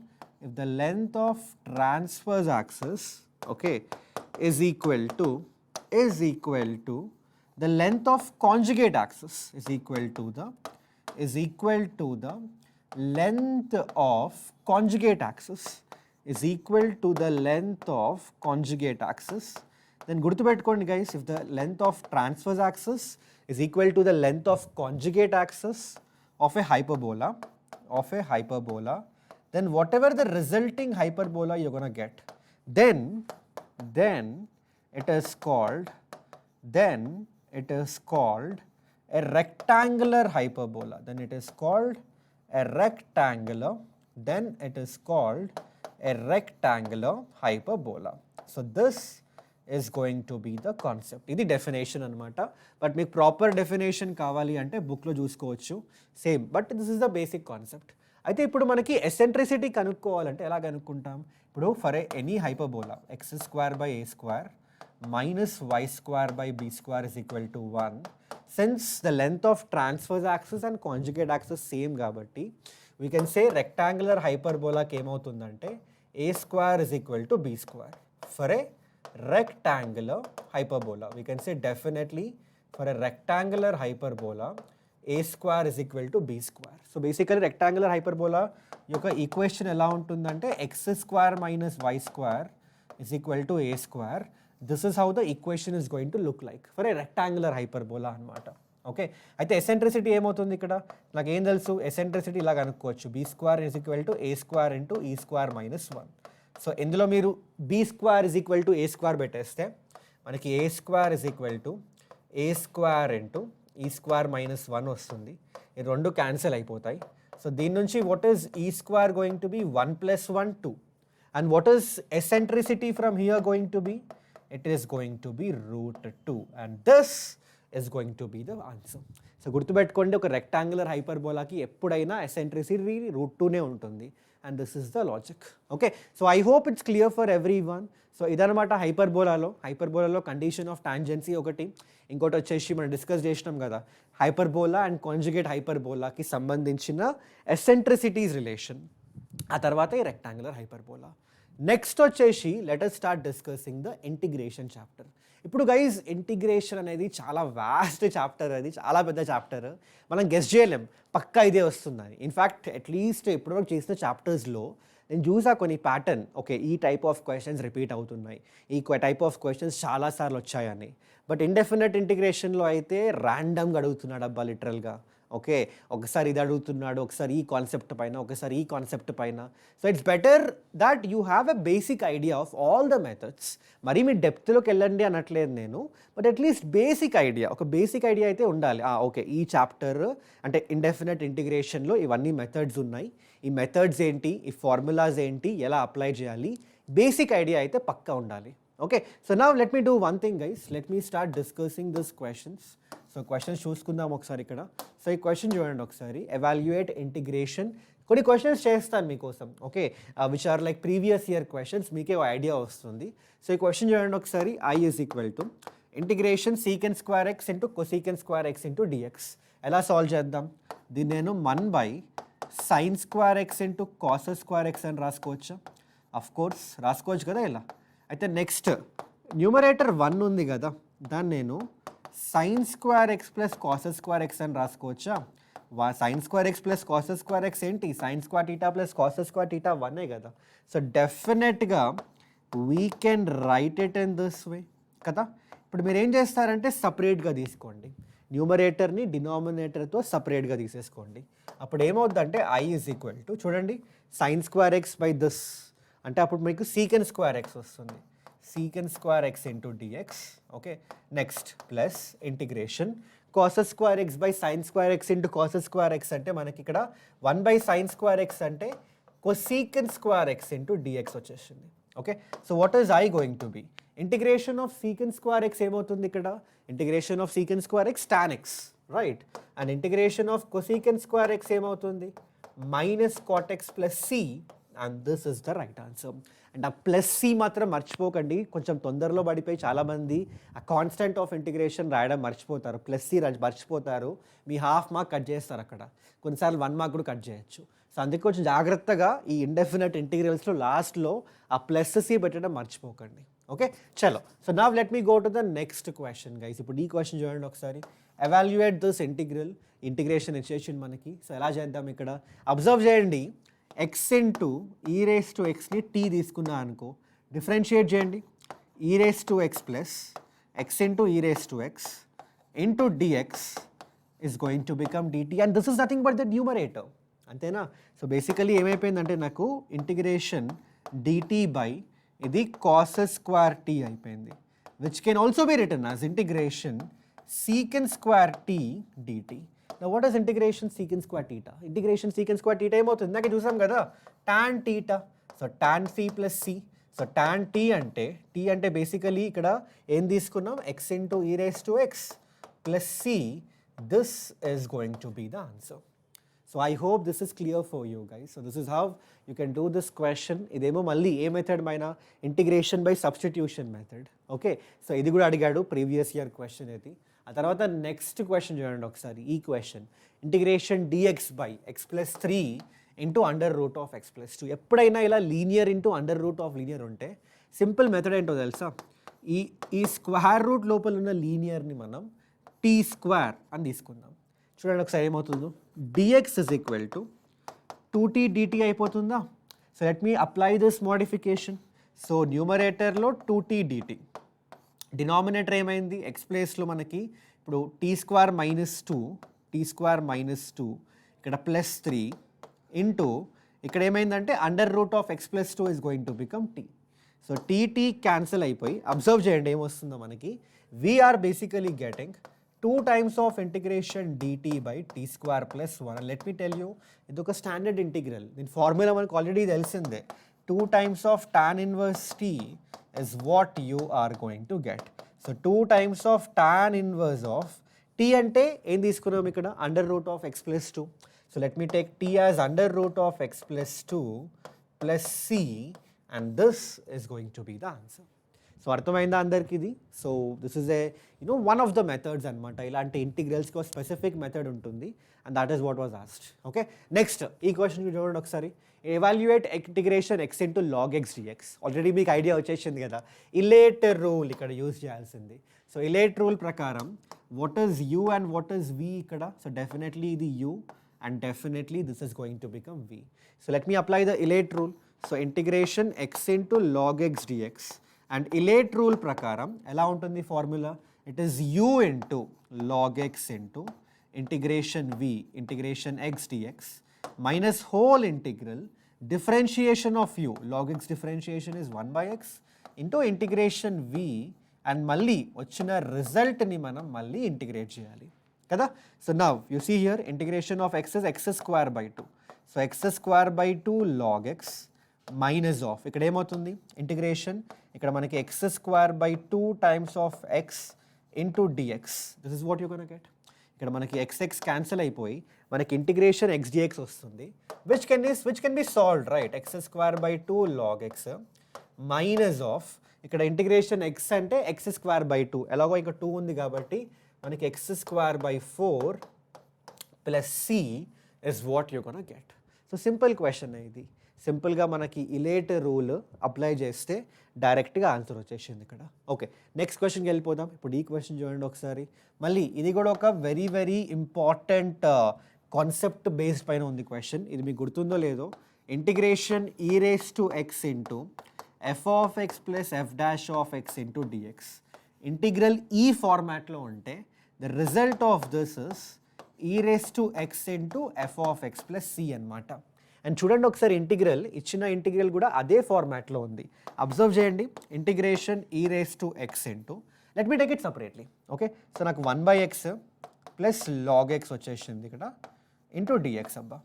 if the length of transverse axis, okay, is equal to the length of conjugate axis is equal to the length of conjugate axis is equal to the length of conjugate axis, then గుర్తుపెట్టుకోండి guys, if the length of transverse axis is equal to the length of conjugate axis of a hyperbola, then whatever the resulting hyperbola you're going to get, then it is called a rectangular hyperbola, then it is called a rectangular, then it is called a rectangular hyperbola. So this is going to be the concept. ఇది definition అనమాట. But మీకు proper definition కావాలి అంటే బుక్లో చూసుకోవచ్చు same, but this is the basic concept. అయితే ఇప్పుడు మనకి ఎసెంట్రిసిటీ కనుక్కోవాలంటే ఎలా కనుక్కుంటాం? ఇప్పుడు for any hyperbola X square by a square minus y square by b square is equal to 1. Since the length of transverse axis and conjugate axis same kabatti, we can say rectangular hyperbola ki emautundante a square is equal to b square. For a rectangular hyperbola, we can say definitely for a rectangular hyperbola, a square is equal to b square. So basically rectangular hyperbola yoka equation ela untundante x square minus y square is equal to a square. This is how the equation is going to look like for a rectangular hyperbola అనమాట. Okay, అయితే eccentricity ఏమవుతుంది ఇక్కడ? నాకు ఏం తెలుసు, eccentricity ఇలా కనుక్కోవచ్చు, b square is equal to a square into e square minus 1. So ఇందులో మీరు b square is equal to a square పెట్టేస్తే మనకి a square is equal to a square into e square minus 1 వస్తుంది. ఈ రెండు cancel అయిపోతాయి. So దీని నుంచి what is e square going to be 1 + 1 2. And what is eccentricity from here going to B? It is going to be √2, and this is going to be the answer. So గుర్తుపెట్టుకోండి, ఒక rectangular హైపర్బోలాకి ఎప్పుడైనా eccentricity √2నే ఉంటుంది, and this is the logic. Okay, so I hope it's clear for everyone. So ఇదనమాట హైపర్బోలాలో condition of tangency ఒకటి, ఇంకోటి వచ్చేసి మనం discuss చేసినాం కదా హైపర్బోలా అండ్ కాంజుగేట్ హైపర్బోలాకి సంబంధించిన ఎసెంట్రిసిటీస్ రిలేషన్, ఆ తర్వాత ఈ రెక్టాంగులర్ హైపర్బోలా. నెక్స్ట్ వచ్చేసి let us start discussing the integration chapter. ఇప్పుడు గైజ్ ఇంటిగ్రేషన్ అనేది చాలా వాస్ట్ చాప్టర్, అది చాలా పెద్ద చాప్టర్. మనం గెస్ చేయలేం పక్కా ఇదే వస్తుందని. ఇన్ఫ్యాక్ట్ అట్లీస్ట్ ఇప్పటివరకు చేసిన చాప్టర్స్లో నేను చూసా కొన్ని ప్యాటర్న్, ఓకే ఈ టైప్ ఆఫ్ క్వశ్చన్స్ రిపీట్ అవుతున్నాయి, ఈ టైప్ ఆఫ్ క్వశ్చన్స్ చాలాసార్లు వచ్చాయని. బట్ ఇండెఫినెట్ ఇంటిగ్రేషన్లో అయితే ర్యాండమ్గా అడుగుతున్నాడు అబ్బా లిటరల్గా. ఓకే, ఒకసారి ఇది అడుగుతున్నాడు, ఒకసారి ఈ కాన్సెప్ట్ పైన, ఒకసారి ఈ కాన్సెప్ట్ పైన. So it's better that you have a basic idea of all the methods. మరి మీ డెప్త్లోకి వెళ్ళండి అనట్లేదు నేను, బట్ అట్లీస్ట్ బేసిక్ ఐడియా, ఒక బేసిక్ ఐడియా అయితే ఉండాలి. ఓకే ఈ చాప్టర్ అంటే ఇండెఫినెట్ ఇంటిగ్రేషన్లో ఇవన్నీ మెథడ్స్ ఉన్నాయి, ఈ మెథడ్స్ ఏంటి, ఈ ఫార్ములాస్ ఏంటి, ఎలా అప్లై చేయాలి, బేసిక్ ఐడియా అయితే పక్కా ఉండాలి. Okay, so now let me do one thing guys, let me start discussing this questions. So questions చూసుకుందాం ఒకసారి ఇక్కడ. సో ఈ క్వశ్చన్ చూడండి ఒకసారి, ఎవాల్యుయేట్ ఇంటిగ్రేషన్. కొన్ని క్వశ్చన్స్ చేస్తాను మీకోసం, okay which are like previous year questions, మీకే ఐడియా వస్తుంది. సో ఈ క్వశ్చన్ చూడండి ఒకసారి, I is equal to integration secant square x into cosecant square x into dx. ఎలా సాల్వ్ చేద్దాం? దీన్ని నేను 1/sin square x into cos square x అని రాసుకోవచ్చా? అఫ్ కోర్స్ రాసుకోవచ్చు కదా ఇలా. అయితే నెక్స్ట్ న్యూమరేటర్ 1 ఉంది కదా, దాన్ని నేను sin square X plus cos square x అని రాసుకోవచ్చా? sin square X plus cos square X ఏంటి? sin square theta plus cos square theta 1 కదా. సో డెఫినెట్గా we can write it in this వే కదా. ఇప్పుడు మీరు ఏం చేస్తారంటే సపరేట్గా తీసుకోండి, న్యూమరేటర్ని డినామినేటర్తో సపరేట్గా తీసేసుకోండి. అప్పుడు ఏమవుద్దంటే ఐ ఈజ్ ఈక్వల్ టు చూడండి sin square x by this అంటే అప్పుడు మీకు సీకెండ్ స్క్వేర్ ఎక్స్ వస్తుంది, secant square x into dx. Okay, next plus integration cos square x by sine square x into cos square x అంటే మనకి ఇక్కడ 1/sin square x అంటే cosecant square x into dx వచ్చేసింది. Okay, so what is I going to be? Integration of secant square x ఏమవుతుంది ఇక్కడ? Integration of secant square x tan x, right. And integration of cosecant square x ఏమవుతుంది? Minus cot x plus c, and this is the right answer. And ఆ plus c మాత్రం మర్చిపోకండి, కొంచెం తొందరలో పడిపోయి చాలామంది ఆ కాన్స్టెంట్ ఆఫ్ ఇంటిగ్రేషన్ రాయడం మర్చిపోతారు, ప్లస్ సి మర్చిపోతారు, మీ హాఫ్ మార్క్ కట్ చేస్తారు అక్కడ, కొన్నిసార్లు 1 మార్క్ కూడా కట్ చేయొచ్చు. సో అందుకే కొంచెం జాగ్రత్తగా ఈ ఇండెఫినెట్ ఇంటిగ్రల్స్లో లాస్ట్లో ఆ ప్లస్ సి పెట్టడం మర్చిపోకండి. ఓకే చలో, so now let me go to the next question guys. ఇప్పుడు ఈ క్వశ్చన్ చూడండి ఒకసారి, ఎవాల్యుయేట్ దిస్ ఇంటిగ్రేషన్ ఇచ్చేసింది మనకి. సో ఎలా చేద్దాం ఇక్కడ? అబ్జర్వ్ చేయండి, x into e raise to ఎక్స్ని టీ తీసుకున్నా అనుకో, డిఫరెన్షియేట్ చేయండి, e raise to x plus x into e raise to x into dx is going to become dt, and this is nothing but the numerator, అంతేనా? So basically ఏమైపోయిందంటే నాకు integration dt by ఇది cos square t అయిపోయింది, which can also be written as integration secant square t dt. Now what is integration secant square theta? Integration secant square theta ఏమవుతుంది? ఇందాక చూసాం కదా tan theta. So tan c plus c. So tan t అంటే basically ఇక్కడ ఏం తీసుకున్నాం? x into e raised to x plus c. This is going to be the answer. So I hope this is clear for you guys. So this is how you can do this question. ఇదేమో మళ్ళీ ఏ method మైనా integration by substitution method. Okay, so ఇది కూడా అడిగాడు previous year question ఇది. ఆ తర్వాత నెక్స్ట్ క్వశ్చన్ చూడండి ఒకసారి. ఈ question integration dx by x plus 3 into under root of x plus 2. ఎప్పుడైనా ఇలా linear into under root of linear ఉంటే సింపుల్ మెథడ్ ఏంటో తెలుసా? ఈ స్క్వేర్ రూట్ లోపల ఉన్న లీనియర్ని మనం టీ స్క్వేర్ అని తీసుకుందాం. చూడండి ఒకసారి ఏమవుతుందో. dx is equal to 2t dt అయిపోతుందా? So let me apply this modification. So న్యూమరేటర్లో 2t dt, డినామినేటర్ ఏమైంది? ఎక్స్ ప్లేస్లో మనకి ఇప్పుడు టీ స్క్వేర్ మైనస్ 2 ఇక్కడ ప్లస్ 3 ఇంటూ ఇక్కడ ఏమైందంటే under root of x plus 2 is going to become t. So t cancel అయిపోయి అబ్జర్వ్ చేయండి ఏమొస్తుందో మనకి. We're basically getting 2 times of integration dt by t square plus 1. Let me tell you, ఇది ఒక standard integral. దీని formula మనకు already తెలిసిందే. 2 times of tan inverse t is what you are going to get. So 2 times of tan inverse of t అంటే ఏం తీసుకున్నాం ఇక్కడ? Under root of x plus 2. So let me take t as under root of x plus 2 plus c and this is going to be the answer. So అర్థమైందా అందరికి ఇది? So this is a one of the methods అనమాట. ఇలాంటి ఇంటిగ్రల్స్కి ఒక specific method ఉంటుంది and that is what was asked. Okay, next ఈ question చూడండి ఒకసారి. Evaluate integration x into log x dx. Already మీకు ఐడియా వచ్చేసింది కదా, ఇలేట్ రూల్ ఇక్కడ యూజ్ చేయాల్సింది. సో ఇలేట్ రూల్ ప్రకారం what is u and what is v ఇక్కడ? సో డెఫినెట్లీ ఇది u and definitely this is going to become v. So let me apply the ILATE rule. So integration x into log x dx and ILATE rule ప్రకారం ఎలా ఉంటుంది ఫార్ములా? It is u into log x into integration v integration x dx minus whole integral differentiation of u. Log x differentiation is 1/x into integration v and మళ్ళీ వచ్చిన రిజల్ట్ని మనం మళ్ళీ integrate చేయాలి కదా. So now you see here integration of x is x square by 2. So x square by 2 log x minus of ఇక్కడ ఏమవుతుంది integration, ఇక్కడ మనకి x square by 2 times of x into dx. This is what you gonna get. ఇక్కడ మనకి x cancel అయిపోయి మనకి integration x dx వస్తుంది, which can be solved right. X square by 2 log x minus of ఇక్కడ integration x అంటే x square by 2, ఎలాగో ఇంకా 2 ఉంది కాబట్టి మనకి x square by 4 plus c is what you gonna get. So simple question ఇది. సింపుల్గా మనకి ఇలేట్ రూల్ అప్లై చేస్తే డైరెక్ట్గా ఆన్సర్ వచ్చేసింది ఇక్కడ. ఓకే, నెక్స్ట్ క్వశ్చన్కి వెళ్ళిపోదాం. ఇప్పుడు ఈ క్వశ్చన్ చూడండి ఒకసారి. మళ్ళీ ఇది కూడా ఒక వెరీ ఇంపార్టెంట్ కాన్సెప్ట్ బేస్డ్ పైన ఉంది క్వశ్చన్. ఇది మీకు గుర్తుందో లేదో. Integration e raise to x into f of x plus f dash of x into dx. Integral ఈ ఫార్మాట్లో ఉంటే the result of this is e raise to x into f of x plus c అనమాట. And చూడండి ఒకసారి integral, ఇచ్చిన integral కూడా అదే ఫార్మాట్లో ఉంది. అబ్జర్వ్ చేయండి. Integration e raise to x into, let me take it separately. Okay, so నాకు 1/x ప్లస్ లాగ్ ఎక్స్ వచ్చేసింది ఇక్కడ ఇంటూ డిఎక్స్. అబ్బా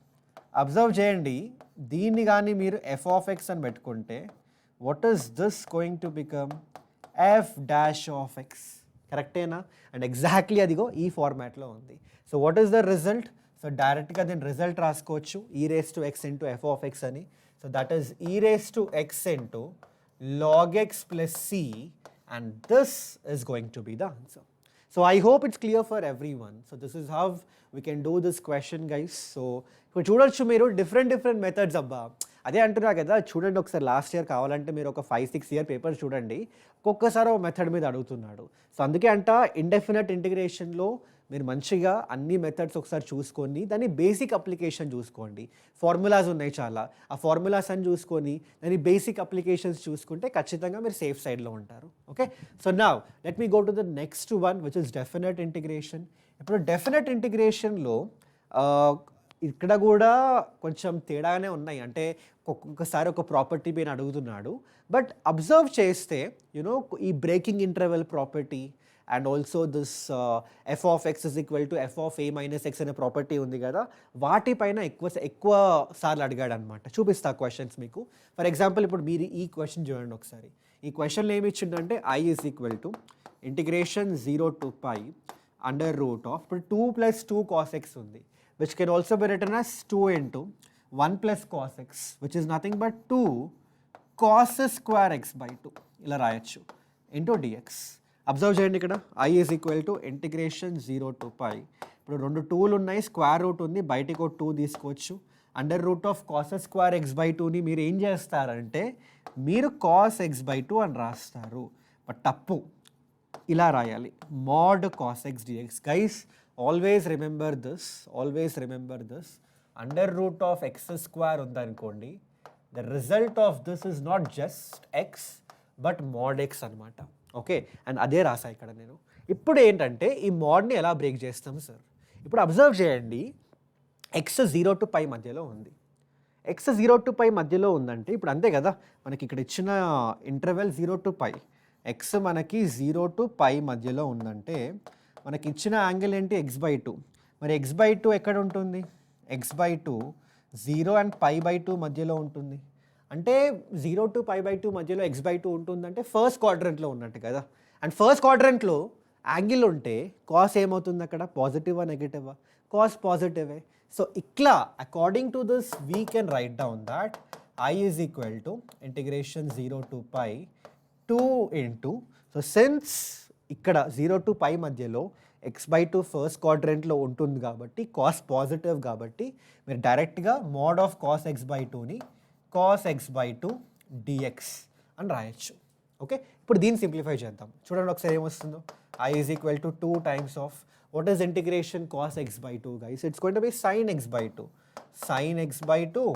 అబ్జర్వ్ చేయండి, దీన్ని కానీ మీరు ఎఫ్ ఆఫ్ ఎక్స్ అని పెట్టుకుంటే what is this going to become? F dash of x. కరెక్టేనా? అండ్ ఎగ్జాక్ట్లీ అదిగో ఈ ఫార్మాట్లో ఉంది. So what is the result? So డైరెక్ట్గా దీని రిజల్ట్ రాసుకోవచ్చు, e raise to x into f of x అని. So that is e raise to x into log x plus c and this is going to be the answer. So I hope it's clear for everyone. So this is how we can do this question guys. So ఇప్పుడు చూడొచ్చు మీరు different methods. అబ్బా అదే అంటున్నా కదా, చూడండి ఒకసారి last year కావాలంటే మీరు ఒక 5-6 ఇయర్ పేపర్స్ చూడండి, ఒక్కొక్కసారి ఒక మెథడ్ మీద అడుగుతున్నాడు. సో అందుకే అంట ఇండెఫినెట్ ఇంటిగ్రేషన్లో మీరు మంచిగా అన్ని మెథడ్స్ ఒకసారి చూసుకొని దాని బేసిక్ అప్లికేషన్ చూసుకోండి. ఫార్ములాస్ ఉన్నాయి చాలా, ఆ ఫార్ములాస్ అని చూసుకొని దాని బేసిక్ అప్లికేషన్స్ చూసుకుంటే ఖచ్చితంగా మీరు సేఫ్ సైడ్లో ఉంటారు. Okay, so now let me go to the next one which is definite integration. ఇప్పుడు డెఫినెట్ ఇంటిగ్రేషన్లో ఇక్కడ కూడా కొంచెం తేడానే ఉన్నాయి. అంటే ఒక్కొక్కసారి ఒక ప్రాపర్టీ పైన అడుగుతున్నాడు, బట్ అబ్జర్వ్ చేస్తే యునో ఈ breaking interval property and also this F of X is equal to F of a minus X అనే ప్రాపర్టీ ఉంది కదా, వాటిపైన ఎక్కువ సార్లు అడిగాడు అనమాట. చూపిస్తా క్వశ్చన్స్ మీకు. ఫర్ ఎగ్జాంపుల్ ఇప్పుడు మీరు ఈ క్వశ్చన్ చూడండి ఒకసారి. ఈ క్వశ్చన్లో ఏమి ఇచ్చిందంటే I is equal to integration 0 to pi under root of, ఇప్పుడు 2 + 2 cos x ఉంది, which can also be written as 2 into 1 + cos x, which is nothing but 2 cos square x by 2 ఇలా రాయొచ్చు ఇంటూ డిఎక్స్. అబ్జర్వ్ చేయండి ఇక్కడ I is equal to integration 0 to pi. ఇప్పుడు 2 2లు ఉన్నాయి, square root ఉంది, బయటికి ఒక 2 తీసుకోవచ్చు. Under root of cos square x by 2ని మీరు ఏం చేస్తారంటే మీరు కాస్ ఎక్స్ బై 2 అని రాస్తారు. బట్ తప్పు, ఇలా రాయాలి mod cos x dx. Guys always remember this, under root of x square ఉందనుకోండి, the result of this is not just x but mod x అనమాట. ఓకే, అండ్ అదే రాసా ఇక్కడ నేను. ఇప్పుడు ఏంటంటే ఈ మోడ్ని ఎలా బ్రేక్ చేస్తాం సార్? ఇప్పుడు అబ్జర్వ్ చేయండి, ఎక్స్ 0 to pi మధ్యలో ఉంది. ఎక్స్ 0 to pi మధ్యలో ఉందంటే ఇప్పుడు అంతే కదా, మనకి ఇక్కడ ఇచ్చిన ఇంటర్వెల్ 0 to pi, ఎక్స్ మనకి 0 to pi మధ్యలో ఉందంటే మనకి ఇచ్చిన యాంగిల్ ఏంటి? X by 2. మరి ఎక్స్ బై 2 ఎక్కడ ఉంటుంది? X by 2 0 and pi by 2 మధ్యలో ఉంటుంది. అంటే 0 to pi by 2 మధ్యలో ఎక్స్ బై 2 ఉంటుందంటే ఫస్ట్ క్వాడ్రంట్లో ఉన్నట్టు కదా. అండ్ ఫస్ట్ క్వాడ్రంట్లో యాంగిల్ ఉంటే కాస్ ఏమవుతుంది అక్కడ? పాజిటివా నెగిటివా? కాస్ పాజిటివే. సో ఇట్లా according to this we can write down that I is equal to integration 0 to pi 2 into, so since ఇక్కడ 0 to pi మధ్యలో ఎక్స్ బై 2 ఫస్ట్ క్వాడ్రంట్లో ఉంటుంది కాబట్టి కాస్ పాజిటివ్ కాబట్టి మీరు డైరెక్ట్గా mode of cos X by 2ని cos X by 2 dx అని రాయొచ్చు. ఓకే, ఇప్పుడు దీన్ని సింప్లిఫై చేద్దాం. చూడండి ఒకసారి ఏమొస్తుందో. I is equal to 2 times of what is integration cos x by 2 guys? It's going to be sin x by 2. Sin x by 2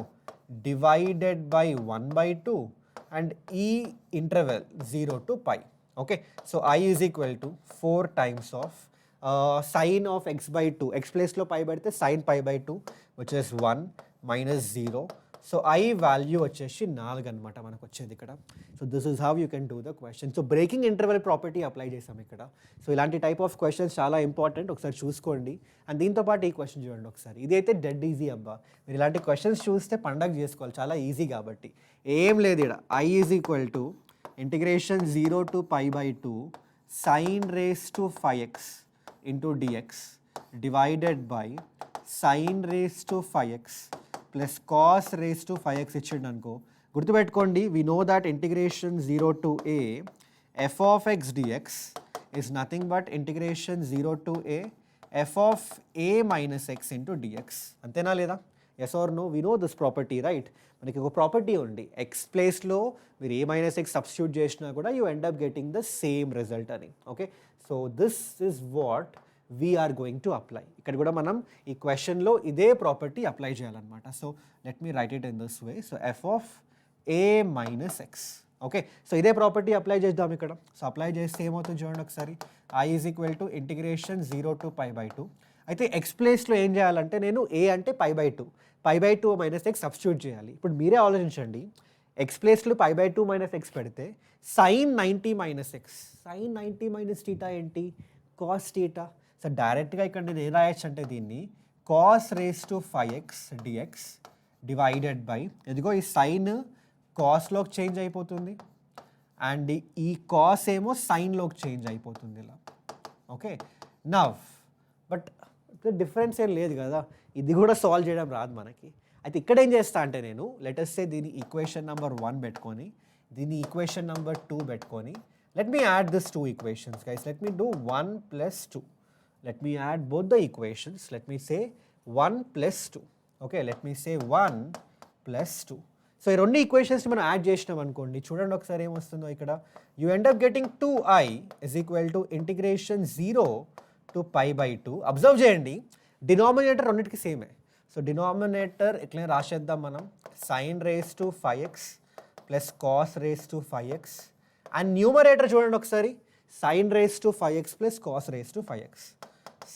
divided by 1 by 2 and e interval 0 to pi. Okay, so I is equal to 4 times of sin of x by 2. X place lo pi పెడితే sin pi by 2 which is 1 minus 0. So I value వచ్చేసి 4 అనమాట మనకు వచ్చేది ఇక్కడ. So this is how you can do the question. So breaking interval property apply చేసాం ఇక్కడ. So ఇలాంటి type of questions చాలా ఇంపార్టెంట్, ఒకసారి చూసుకోండి. అండ్ దీంతో పాటు ఈ క్వశ్చన్ చూడండి ఒకసారి. ఇదైతే డెడ్ ఈజీ అబ్బా, మీరు ఇలాంటి క్వశ్చన్స్ చూస్తే పండగ చేసుకోవాలి, చాలా ఈజీ కాబట్టి. ఏం లేదు ఇక్కడ. I is equal to integration 0 to pi by 2 sin raised to 5x into dx divided by sin raised to 5x plus cos raise to 5x ఇచ్చిండు అనుకో. గుర్తుపెట్టుకోండి, we know that integration 0 to a f of x dx is nothing but integration 0 to a f of a minus x into dx. అంతేనా లేదా? Yes or no? We know this property right. మనకి ఒక property ఉంది, X ప్లేస్లో మీరు ఏ minus x substitute చేసినా కూడా you end up getting the same result అని. Okay, so this is what we are going to apply. ఇక్కడ కూడా మనం ఈ క్వశ్చన్లో ఇదే ప్రాపర్టీ అప్లై చేయాలన్నమాట. So let me write it in this way. So f of a minus x. Okay, so ఇదే property apply చేద్దాం ఇక్కడ. సో అప్లై చేస్తే ఏమవుతుంది చూడండి ఒకసారి. I is equal to integration 0 to pi by 2. అయితే ఎక్స్ ప్లేస్లో ఏం చేయాలంటే నేను ఏ అంటే pi by 2, pi by 2 minus x substitute చేయాలి. ఇప్పుడు మీరే ఆలోచించండి, ఎక్స్ ప్లేస్లో pi by 2 మైనస్ ఎక్స్ పెడితే sin 90 minus x, sin 90 minus theta ఏంటి? Cos theta. సో డైరెక్ట్గా ఇక్కడ నేను ఏం రాయొచ్చు అంటే దీన్ని cos raise to 5x dx divided by, ఇదిగో ఈ సైన్ కాస్లోకి చేంజ్ అయిపోతుంది అండ్ ఈ కాస్ ఏమో సైన్లోకి చేంజ్ అయిపోతుంది ఇలా. ఓకే, నవ్ బట్ డిఫరెన్స్ ఏం లేదు కదా, ఇది కూడా సాల్వ్ చేయడం రాదు మనకి. అయితే ఇక్కడ ఏం చేస్తా అంటే నేను లెటస్ సే దీని ఈక్వేషన్ నెంబర్ 1 పెట్టుకొని దీని ఈక్వేషన్ నెంబర్ 2 పెట్టుకొని let me add this two equations guys. Let me do 1 plus 2. Let me add both the equations. Let me say 1 plus 2. Okay, let me say 1 plus 2. So ఈ రెండు ఈక్వేషన్స్ని మనం add చేసినాం అనుకోండి, చూడండి ఒకసారి ఏమొస్తుందో ఇక్కడ. You end up getting 2i is equal to integration 0 to pi by 2. Observe చేయండి, డినామినేటర్ రెండింటికి సేమే. సో డినామినేటర్ ఇట్లనే రాసేద్దాం మనం, sine raise to 5x plus cos raise to 5x. And numerator చూడండి ఒకసారి, sine raise to 5x plus cos raise to 5x,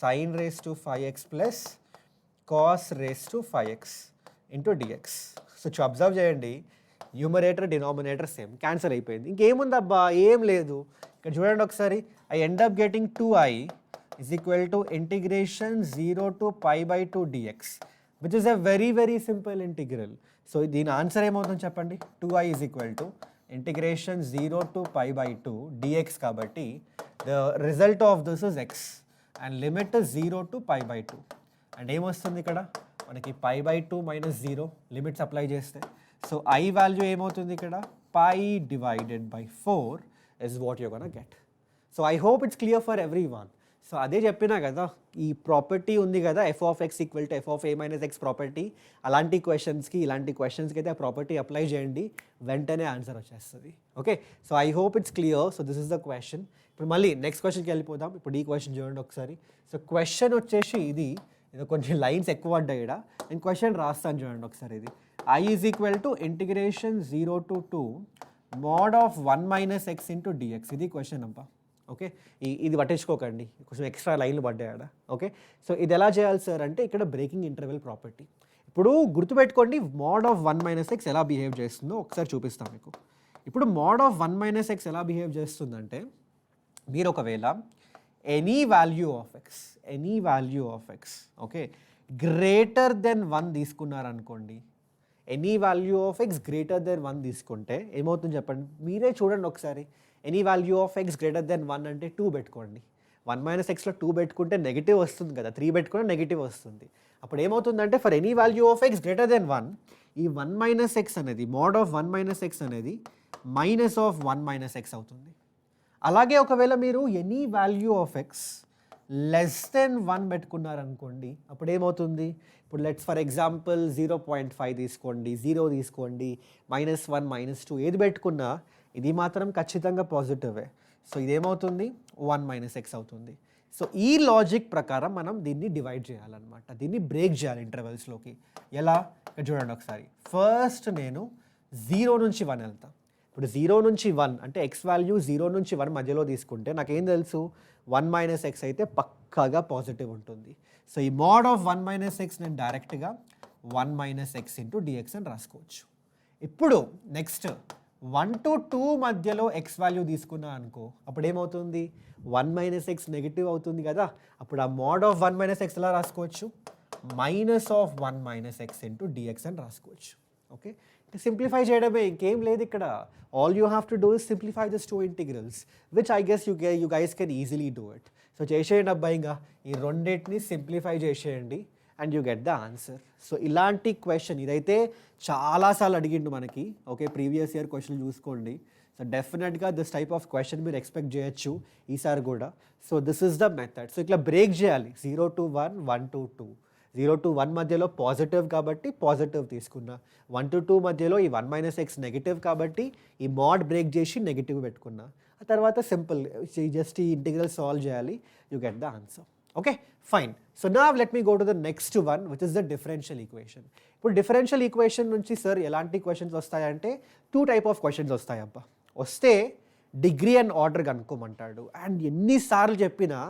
sine raise to 5x plus cos raise to 5x into dx. So observe చేయండి, numerator denominator same, cancel అయిపోయింది. ఇంకేముంది అబ్బా, ఏం లేదు. ఇక్కడ చూడండి ఒకసారి, I end up getting 2i is equal to integration 0 to pi by 2 dx, which is a very simple integral. So దీని ఆన్సర్ ఏమవుతుందో చెప్పండి. 2i is equal to integration 0 to pi by 2 dx కాబట్టి the result of this is x and limit is 0 to pi by 2. And ఏమొస్తుంది ఇక్కడ మనకి pi by 2 minus 0 limits apply చేస్తే, so i value ఏమవుతుంది ఇక్కడ pi divided by 4 is what you're gonna get. So I hope it's clear for everyone. So అదే చెప్పినా కదా, ఈ ప్రాపర్టీ ఉంది కదా F of X equal to F of a minus X property, అలాంటి క్వశ్చన్స్కి ఇలాంటి క్వశ్చన్స్కి అయితే ఆ ప్రాపర్టీ అప్లై చేయండి, వెంటనే ఆన్సర్ వచ్చేస్తుంది. Okay, so I hope it's clear. So this is the question. ఇప్పుడు మళ్ళీ నెక్స్ట్ క్వశ్చన్కి వెళ్ళిపోదాం. ఇప్పుడు ఈ క్వశ్చన్ చూడండి ఒకసారి. సో క్వశ్చన్ వచ్చేసి ఇది కొంచెం లైన్స్ ఎక్కువ పడ్డాయి ఇక్కడ, నేను క్వశ్చన్ రాస్తాను చూడండి ఒకసారి. ఇది I is equal to integration 0 to 2 mod of 1 minus x into dx. ఇది క్వశ్చన్ అబ్బా. ఓకే, ఇది పట్టించుకోకండి, కొంచెం ఎక్స్ట్రా లైన్లు పడ్డాయడ. ఓకే, సో ఇది ఎలా చేయాలి సార్ అంటే ఇక్కడ బ్రేకింగ్ ఇంటర్వెల్ ప్రాపర్టీ. ఇప్పుడు గుర్తుపెట్టుకోండి, మోడ్ ఆఫ్ 1 minus x ఎలా బిహేవ్ చేస్తుందో ఒకసారి చూపిస్తాను మీకు. ఇప్పుడు మోడ్ ఆఫ్ 1 minus x ఎలా బిహేవ్ చేస్తుందంటే, మీరు ఒకవేళ any value of x okay greater than 1 తీసుకున్నారనుకోండి, any value of x greater than 1 తీసుకుంటే ఏమవుతుంది చెప్పండి, మీరే చూడండి ఒకసారి. Any value of x greater than 1 అంటే 2 పెట్టుకోండి. 1 minus xలో 2 పెట్టుకుంటే నెగిటివ్ వస్తుంది కదా, 3 పెట్టుకుంటే నెగిటివ్ వస్తుంది. అప్పుడు ఏమవుతుందంటే for any value of x greater than 1, ఈ 1 minus x అనేది మోడ్ ఆఫ్ 1 minus x అనేది మైనస్ ఆఫ్ 1 minus x అవుతుంది. అలాగే ఒకవేళ మీరు any value of X less than 1 పెట్టుకున్నారనుకోండి, అప్పుడు ఏమవుతుంది, ఇప్పుడు లెట్స్ ఫర్ ఎగ్జాంపుల్ 0.5 తీసుకోండి, 0 తీసుకోండి, -1 -2 ఏది పెట్టుకున్నా ఇది మాత్రం ఖచ్చితంగా పాజిటివే. సో ఇదేమవుతుంది 1 minus x అవుతుంది. సో ఈ లాజిక్ ప్రకారం మనం దీన్ని డివైడ్ చేయాలన్నమాట, దీన్ని బ్రేక్ చేయాలి ఇంటర్వెల్స్లోకి. ఎలా ఇక్కడ చూడండి ఒకసారి. ఫస్ట్ నేను 0 నుంచి 1 వెళ్తా. ఇప్పుడు 0 నుంచి 1 అంటే ఎక్స్ వాల్యూ 0 నుంచి 1 మధ్యలో తీసుకుంటే నాకేం తెలుసు, 1 minus x అయితే పక్కాగా పాజిటివ్ ఉంటుంది. సో ఈ మోడ్ ఆఫ్ 1 minus x నేను డైరెక్ట్గా 1 minus x into dx అని రాసుకోవచ్చు. ఇప్పుడు నెక్స్ట్ 1 to 2 మధ్యలో ఎక్స్ వాల్యూ తీసుకున్నా అనుకో, అప్పుడు ఏమవుతుంది 1 minus x నెగిటివ్ అవుతుంది కదా, అప్పుడు ఆ మోడ్ ఆఫ్ 1 minus x ఎలా రాసుకోవచ్చు, minus of 1 minus x into dx అని రాసుకోవచ్చు. ఓకే, సింప్లిఫై చేయడమే, ఇంకేం లేదు ఇక్కడ. All you have to do is simplify this 2 integrals, which I guess you guys can easily do it. So చేసేయండి అబ్బాయి, ఇంకా ఈ రెండింటిని సింప్లిఫై చేసేయండి and you get the answer. So ఇలాంటి క్వశ్చన్ ఇదైతే చాలాసార్లు అడిగిండు మనకి. ఓకే, ప్రీవియస్ ఇయర్ క్వశ్చన్ చూసుకోండి. సో డెఫినెట్గా దిస్ టైప్ ఆఫ్ క్వశ్చన్ మీరు ఎక్స్పెక్ట్ చేయొచ్చు ఈసారి కూడా. So this is the method. So ఇట్లా బ్రేక్ చేయాలి. 0 to 1, 1 to 2. 0 to 1 మధ్యలో పాజిటివ్ కాబట్టి పాజిటివ్ తీసుకున్నా, 1 to 2 మధ్యలో ఈ 1 minus x నెగిటివ్ కాబట్టి ఈ మోడ్ బ్రేక్ చేసి నెగిటివ్ పెట్టుకున్నా. ఆ తర్వాత సింపుల్ జస్ట్ ఈ ఇంటిగ్రల్ సాల్వ్ చేయాలి, you get the answer. Okay, fine. So now let me go to the next one, which is the differential equation. ఇప్పుడు డిఫరెన్షియల్ ఈక్వేషన్ నుంచి సార్ ఎలాంటి క్వశ్చన్స్ వస్తాయంటే 2 type ఆఫ్ క్వశ్చన్స్ వస్తాయి అబ్బా. వస్తే degree and order కనుక్కోమంటాడు. And ఎన్నిసార్లు చెప్పినా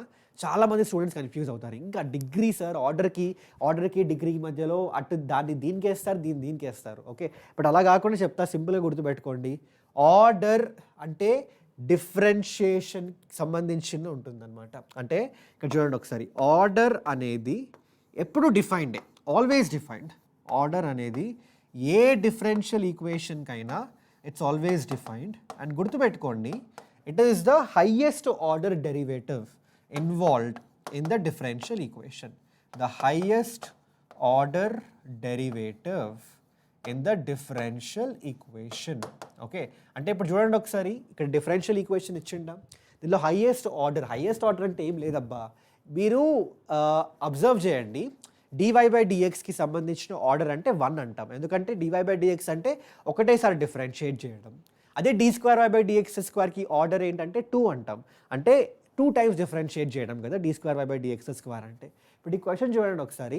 చాలామంది స్టూడెంట్స్ కన్ఫ్యూజ్ అవుతారు. ఇంకా డిగ్రీ సార్, ఆర్డర్కి డిగ్రీకి మధ్యలో అటు దాన్ని దీనికి వేస్తారు, దీనికి వేస్తారు. ఓకే, బట్ అలా కాకుండా చెప్తా, సింపుల్గా గుర్తుపెట్టుకోండి. ఆర్డర్ అంటే డిఫరెన్షియేషన్ సంబంధించిన ఉంటుందన్నమాట. అంటే ఇక్కడ చూడండి ఒకసారి, ఆర్డర్ అనేది ఎప్పుడు డిఫైన్డే, ఆల్వేస్ డిఫైన్డ్. ఆర్డర్ అనేది ఏ డిఫరెన్షియల్ ఈక్వేషన్కైనా ఇట్స్ ఆల్వేస్ డిఫైన్డ్. అండ్ గుర్తుపెట్టుకోండి, it is the highest order derivative involved in the differential equation. The highest order derivative in the differential equation. Okay, అంటే ఇప్పుడు చూడండి ఒకసారి, ఇక్కడ డిఫరెన్షియల్ ఈక్వేషన్ ఇచ్చిండా, దీనిలో హైయెస్ట్ ఆర్డర్ అంటే ఏం లేదబ్బా. మీరు అబ్జర్వ్ చేయండి, dy/dxకి సంబంధించిన ఆర్డర్ అంటే 1 అంటాం, ఎందుకంటే dy/dx అంటే ఒకటేసారి డిఫరెన్షియేట్ చేయడం. అదే d²y/dx² ఆర్డర్ ఏంటంటే 2 అంటాం, అంటే 2 times డిఫరెన్షియేట్ చేయడం కదా d²y/dx² అంటే. ఇప్పుడు ఈ క్వశ్చన్ చూడండి ఒకసారి,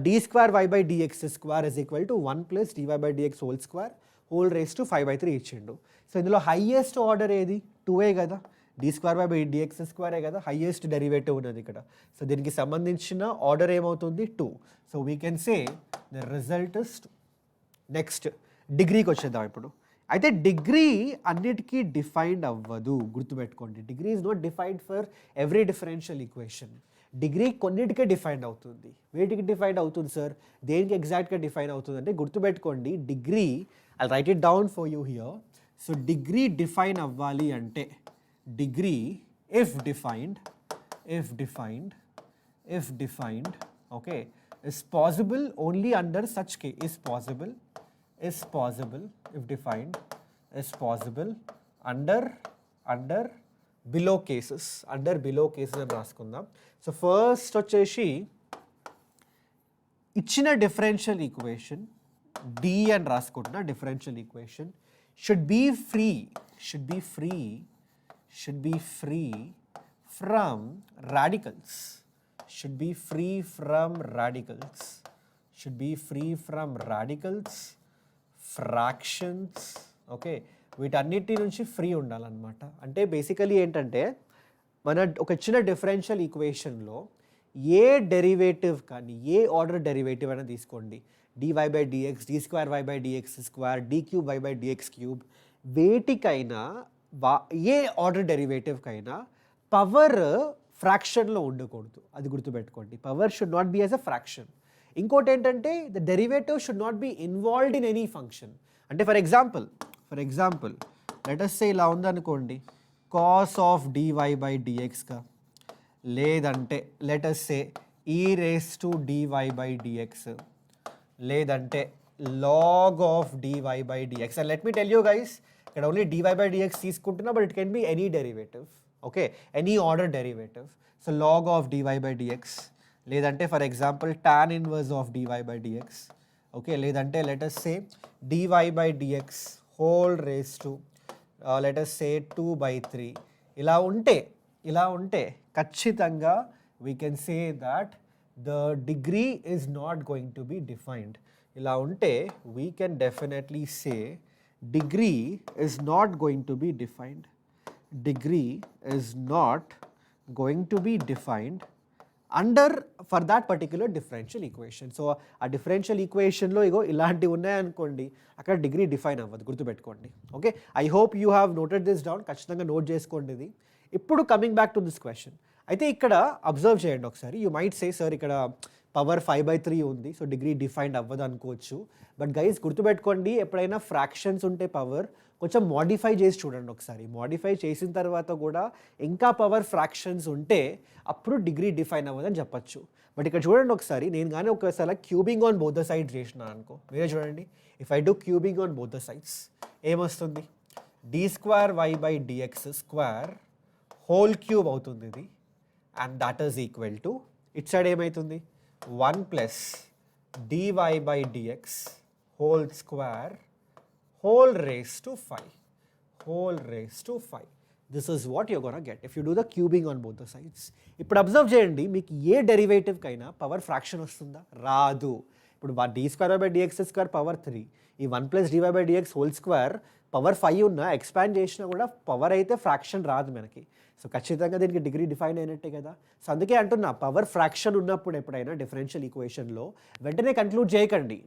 d²y/dx² is equal to 1 plus dy/dx whole square whole raised to 5/3 ఇచ్చిండు. సో ఇందులో హైయెస్ట్ ఆర్డర్ ఏది, 2ఏ కదా, d²y/dx² కదా హైయెస్ట్ డెరివేటివ్ ఉన్నది ఇక్కడ. సో దీనికి సంబంధించిన ఆర్డర్ ఏమవుతుంది 2. So we can say the result is 2. Next డిగ్రీకి వచ్చేద్దాం. ఇప్పుడు అయితే డిగ్రీ అన్నిటికీ డిఫైన్డ్ అవ్వదు, గుర్తుపెట్టుకోండి. Degree is not defined for every differential equation. Degree కొన్నిటికే డిఫైన్డ్ అవుతుంది. వేటికి డిఫైన్డ్ అవుతుంది సార్, దేనికి ఎగ్జాక్ట్గా డిఫైన్ అవుతుంది అంటే గుర్తుపెట్టుకోండి, degree I right it down for you here. So degree define అవ్వాలి అంటే degree if defined okay is possible only under such case, is possible if defined is possible under below cases అని రాసుకుందాం. So first వచ్చేసి ఇచ్చిన differential equation D అని రాసుకుంటున్నా. Differential equation should be free from radicals, fractions. Okay, వీటన్నిటి నుంచి free ఉండాలన్నమాట. అంటే basically ఏంటంటే మన ఒక చిన్న డిఫరెన్షియల్ ఈక్వేషన్లో ఏ డెరివేటివ్ కానీ, ఏ ఆర్డర్ డెరివేటివ్ అయినా తీసుకోండి, dy/dx, d²y/dx², d3y/dx³, వేటికైనా ఏ ఆర్డర్ డెరివేటివ్కైనా పవర్ ఫ్రాక్షన్లో ఉండకూడదు, అది గుర్తుపెట్టుకోండి. Power should not be as a fraction. ఇంకోటి ఏంటంటే the derivative should not be involved in any function. అంటే for example let us say ఇలా ఉందనుకోండి, cos ఆఫ్ dy/dxగా, లేదంటే లెట్ us say e⁻dy/dx, లేదంటే log of dy/dx. And let me tell you guys, ఇక్కడ only dy/dx తీసుకుంటున్నా, but it can be any derivative. Okay, any order derivative. So log of dy/dx, లేదంటే for example tan inverse of dy/dx. Okay, లేదంటే let us say dy/dx whole raise to let us say 2/3. ఇలా ఉంటే ఖచ్చితంగా we can say that the degree is not going to be defined. ఇలా ఉంటే we can definitely say degree is not going to be defined. Degree is not going to be defined under for that particular differential equation. So ఆ differential equation లో ఇగో ఇలాంటివి ఉన్నాయనుకోండి, అక్కడ degree define అవ్వదు, గుర్తుపెట్టుకోండి. Okay, I hope you have noted this down. ఖచ్చితంగా note చేసుకోండి ఇది. ఇప్పుడు coming back to this question, అయితే ఇక్కడ అబ్జర్వ్ చేయండి ఒకసారి. యూ మైట్ సే సార్ ఇక్కడ పవర్ 5/3 ఉంది, సో డిగ్రీ డిఫైన్డ్ అవ్వదు అనుకోవచ్చు. బట్ గైస్ గుర్తుపెట్టుకోండి, ఎప్పుడైనా ఫ్రాక్షన్స్ ఉంటే పవర్ కొంచెం మోడిఫై చేసి చూడండి ఒకసారి. మోడిఫై చేసిన తర్వాత కూడా ఇంకా పవర్ ఫ్రాక్షన్స్ ఉంటే అప్పుడు డిగ్రీ డిఫైన్ అవ్వదని చెప్పచ్చు. బట్ ఇక్కడ చూడండి ఒకసారి, నేను కానీ ఒకసారి cubing on both the sides చేసిన అనుకో, మీరే చూడండి. If I do cubing on both the sides ఏమొస్తుంది, d²y/dx² హోల్ క్యూబ్ అవుతుంది ఇది. And that is equal to it side ఏమవుతుంది, 1 + dy/dx whole square whole raised to 5. This is what you're gonna get if you do the cubing on both the sides. ఇప్పుడు observe చేయండి, మీకు ఏ డెరివేటివ్కైనా power fraction వస్తుందా, రాదు. ఇప్పుడు d²y/dx² power 3, ఈ 1 + dy/dx whole square power 5 ఉన్నా expand చేసినా కూడా పవర్ అయితే ఫ్రాక్షన్ రాదు మనకి. సో ఖచ్చితంగా దీనికి డిగ్రీ డిఫైన్ అయినట్టే కదా. సో అందుకే అంటున్నా, పవర్ ఫ్రాక్షన్ ఉన్నప్పుడు ఎప్పుడైనా డిఫరెన్షియల్ ఈక్వేషన్లో వెంటనే కన్క్లూడ్ చేయకండి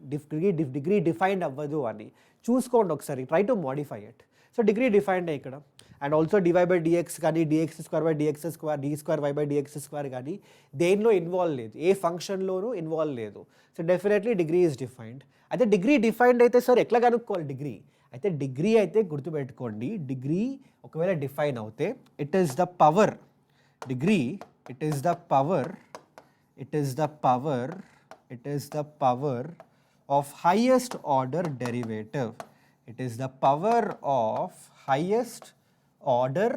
డిగ్రీ డిఫైన్డ్ అవ్వదు అని. చూసుకోండి ఒకసారి, try to modify it. So degree defined ఇక్కడ. అండ్ ఆల్సో dy/dx కానీ dx²/dx², d²y/dx² కానీ దేనిలో ఇన్వాల్వ్ లేదు, ఏ ఫంక్షన్లోనూ ఇన్వాల్వ్ లేదు. So definitely degree is defined. అయితే డిగ్రీ డిఫైన్డ్ అయితే సార్ ఎట్లా కనుక్కోవాలి డిగ్రీ? అయితే డిగ్రీ అయితే గుర్తుపెట్టుకోండి, డిగ్రీ ఒకవేళ డిఫైన్ అవుతే it is the power, degree it is the power of highest order derivative. It is the power of highest order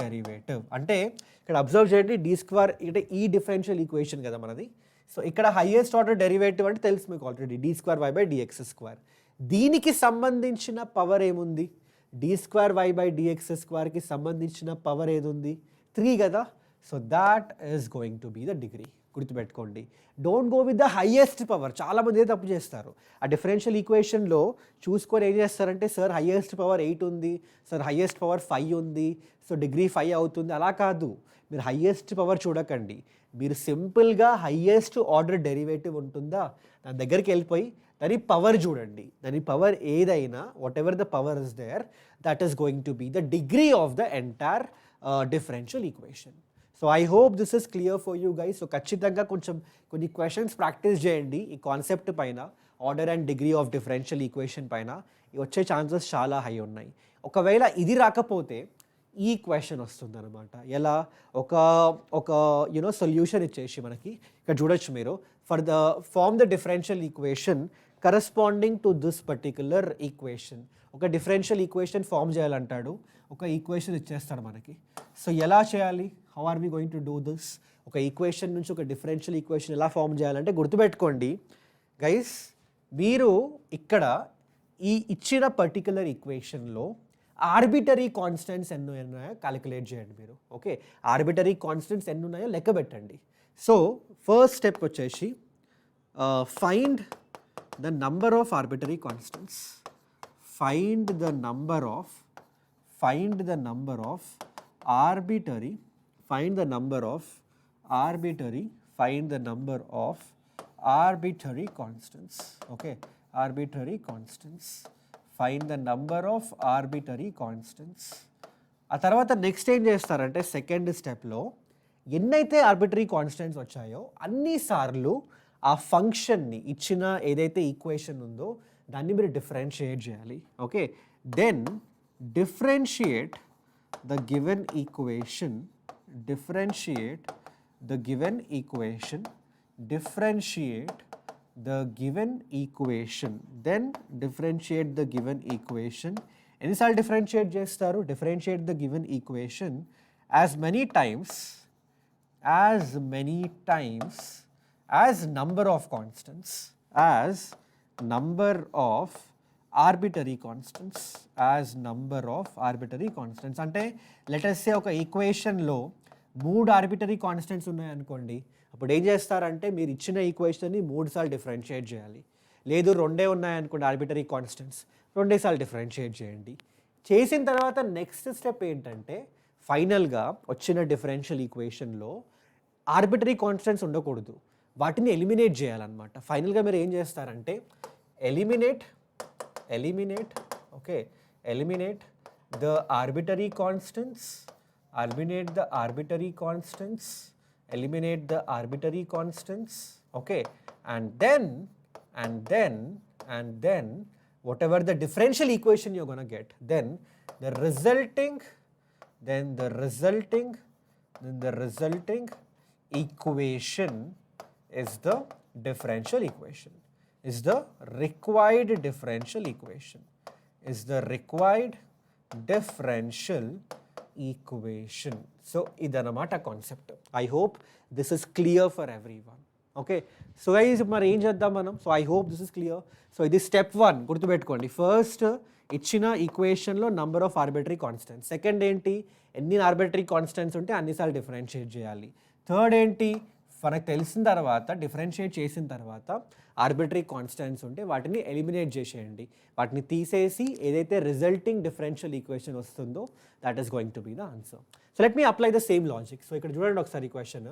derivative. అంటే ఇక్కడ అబ్జర్వ్ చేయండి, d² అంటే ఈ డిఫరెన్షియల్ ఈక్వేషన్ కదా మనది. సో ఇక్కడ హైయెస్ట్ ఆర్డర్ డెరివేటివ్ అంటే తెలుసు మీకు ఆల్రెడీ, d²y/dx². దీనికి సంబంధించిన పవర్ ఏముంది, d²y/dx²కి సంబంధించిన పవర్ ఏది ఉంది, 3 కదా. So that is going to be the degree. గుర్తుపెట్టుకోండి. Don't go with the highest power. చాలామంది తప్పు చేస్తారు. ఆ డిఫరెన్షియల్ ఈక్వేషన్లో చూసుకొని ఏం చేస్తారంటే సార్ హైయెస్ట్ పవర్ 8 ఉంది, సార్ హైయెస్ట్ పవర్ 5 ఉంది, సో డిగ్రీ 5 అవుతుంది. అలా కాదు, మీరు హైయెస్ట్ పవర్ చూడకండి. మీరు సింపుల్గా హైయెస్ట్ ఆర్డర్ డెరివేటివ్ ఉంటుందా దాని దగ్గరికి వెళ్ళిపోయి దాని పవర్ చూడండి. దాని పవర్ ఏదైనా whatever the power is there, that is going to be the degree of the entire differential equation. So I hope this is clear for you guys. So ఖచ్చితంగా కొన్ని క్వశ్చన్స్ ప్రాక్టీస్ చేయండి ఈ concept పైన, order and degree of differential equation పైన. వచ్చే chances చాలా high ఉన్నాయి. ఒకవేళ ఇది రాకపోతే ఈ క్వశ్చన్ వస్తుందన్నమాట. ఎలా ఒక సొల్యూషన్ ఇచ్చేసి మనకి ఇక్కడ చూడొచ్చు మీరు, form the differential equation corresponding to this particular equation. ఒక డిఫరెన్షియల్ ఈక్వేషన్ ఫామ్ చేయాలంటాడు, ఒక ఈక్వేషన్ ఇచ్చేస్తాడు మనకి. సో ఎలా చేయాలి, how are we going to do this? ఒక ఈక్వేషన్ నుంచి ఒక డిఫరెన్షియల్ ఈక్వేషన్ ఎలా ఫామ్ చేయాలంటే గుర్తుపెట్టుకోండి గైస్, మీరు ఇక్కడ ఈ ఇచ్చిన పర్టిక్యులర్ ఈక్వేషన్లో ఆర్బిటరీ కాన్స్టెంట్స్ ఎన్ని ఉన్నాయో క్యాలిక్యులేట్ చేయండి మీరు. ఓకే, ఆర్బిటరీ కాన్స్టెంట్స్ ఎన్ని ఉన్నాయో లెక్క పెట్టండి. సో ఫస్ట్ స్టెప్ వచ్చేసి find the number of arbitrary constants. Find the number of arbitrary constants. Okay, arbitrary constants. Find the number of arbitrary constants. ఆ తర్వాత నెక్స్ట్ ఏం చేస్తారంటే సెకండ్ స్టెప్లో ఎన్నైతే ఆర్బిటరీ కాన్స్టెంట్స్ వచ్చాయో అన్నిసార్లు ఆ ఫంక్షన్ని ఇచ్చిన ఏదైతే ఈక్వేషన్ ఉందో దాన్ని మీరు డిఫరెన్షియేట్ చేయాలి. Okay, then differentiate the given equation, differentiate the given equation, then differentiate the given equation. ఎన్నిసార్లు డిఫరెన్షియేట్ చేస్తారు? differentiate the given equation as many times as number of constants, as number of arbitrary constants. అంటే let's సే ఒక ఈక్వేషన్లో 3 arbitrary constants ఉన్నాయనుకోండి, అప్పుడు ఏం చేస్తారంటే మీరు ఇచ్చిన ఈక్వేషన్ని 3 సార్లు డిఫరెన్షియేట్ చేయాలి. లేదు 2 ఉన్నాయనుకోండి ఆర్బిటరీ కాన్స్టెంట్స్, 2 సార్లు డిఫరెన్షియేట్ చేయండి. చేసిన తర్వాత నెక్స్ట్ స్టెప్ ఏంటంటే ఫైనల్గా వచ్చిన డిఫరెన్షియల్ ఈక్వేషన్లో ఆర్బిటరీ కాన్స్టెంట్స్ ఉండకూడదు, వాటిని ఎలిమినేట్ చేయాలన్నమాట. ఫైనల్గా మీరు ఏం చేస్తారంటే eliminate the arbitrary constants, okay, and then whatever the differential equation you're going to get, then the resulting equation is the differential equation, is the required differential equation, So idanamata concept. I hope this is clear for everyone. Okay, so guys మరి ఏం చేద్దాం మనం? So I hope this is clear. So ఇది step 1 గుర్తుపెట్టుకోండి. First ఇచ్చిన ఈక్వేషన్లో number of arbitrary constants. Second ఏంటి, ఎన్ని ఆర్బిటరీ కాన్స్టెంట్స్ ఉంటే అన్నిసార్లు డిఫరెన్షియేట్ చేయాలి. థర్డ్ ఏంటి, మనకు తెలిసిన తర్వాత డిఫరెన్షియేట్ చేసిన తర్వాత ఆర్బిటరీ కాన్స్టెంట్స్ ఉంటే వాటిని ఎలిమినేట్ చేసేయండి. వాటిని తీసేసి ఏదైతే రిజల్టింగ్ డిఫరెన్షియల్ ఈక్వేషన్ వస్తుందో that is going to be the answer. So let me apply the same logic. So ఇక్కడ చూడండి ఒకసారి ఈ క్వశ్చన్.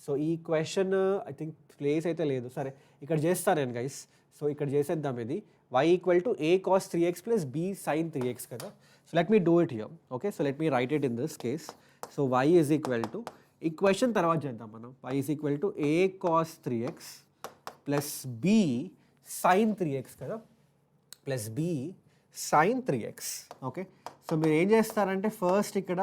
సో ఈ క్వశ్చన్ ఐ థింక్ ప్లేస్ అయితే లేదు, సరే ఇక్కడ చేస్తాను నేను గైస్. సో ఇక్కడ చేసేద్దాం. ఇది y equal to a cos 3x plus b sin 3x కదా. So let me do it here. Okay, so let me write it in this case. So y is equal to, ఈ question తర్వాత చేద్దాం మనం. y is equal to a cos 3x plus b sin 3x కదా, plus b sin 3x. Okay, so మీరు ఏం చేస్తారంటే first ఇక్కడ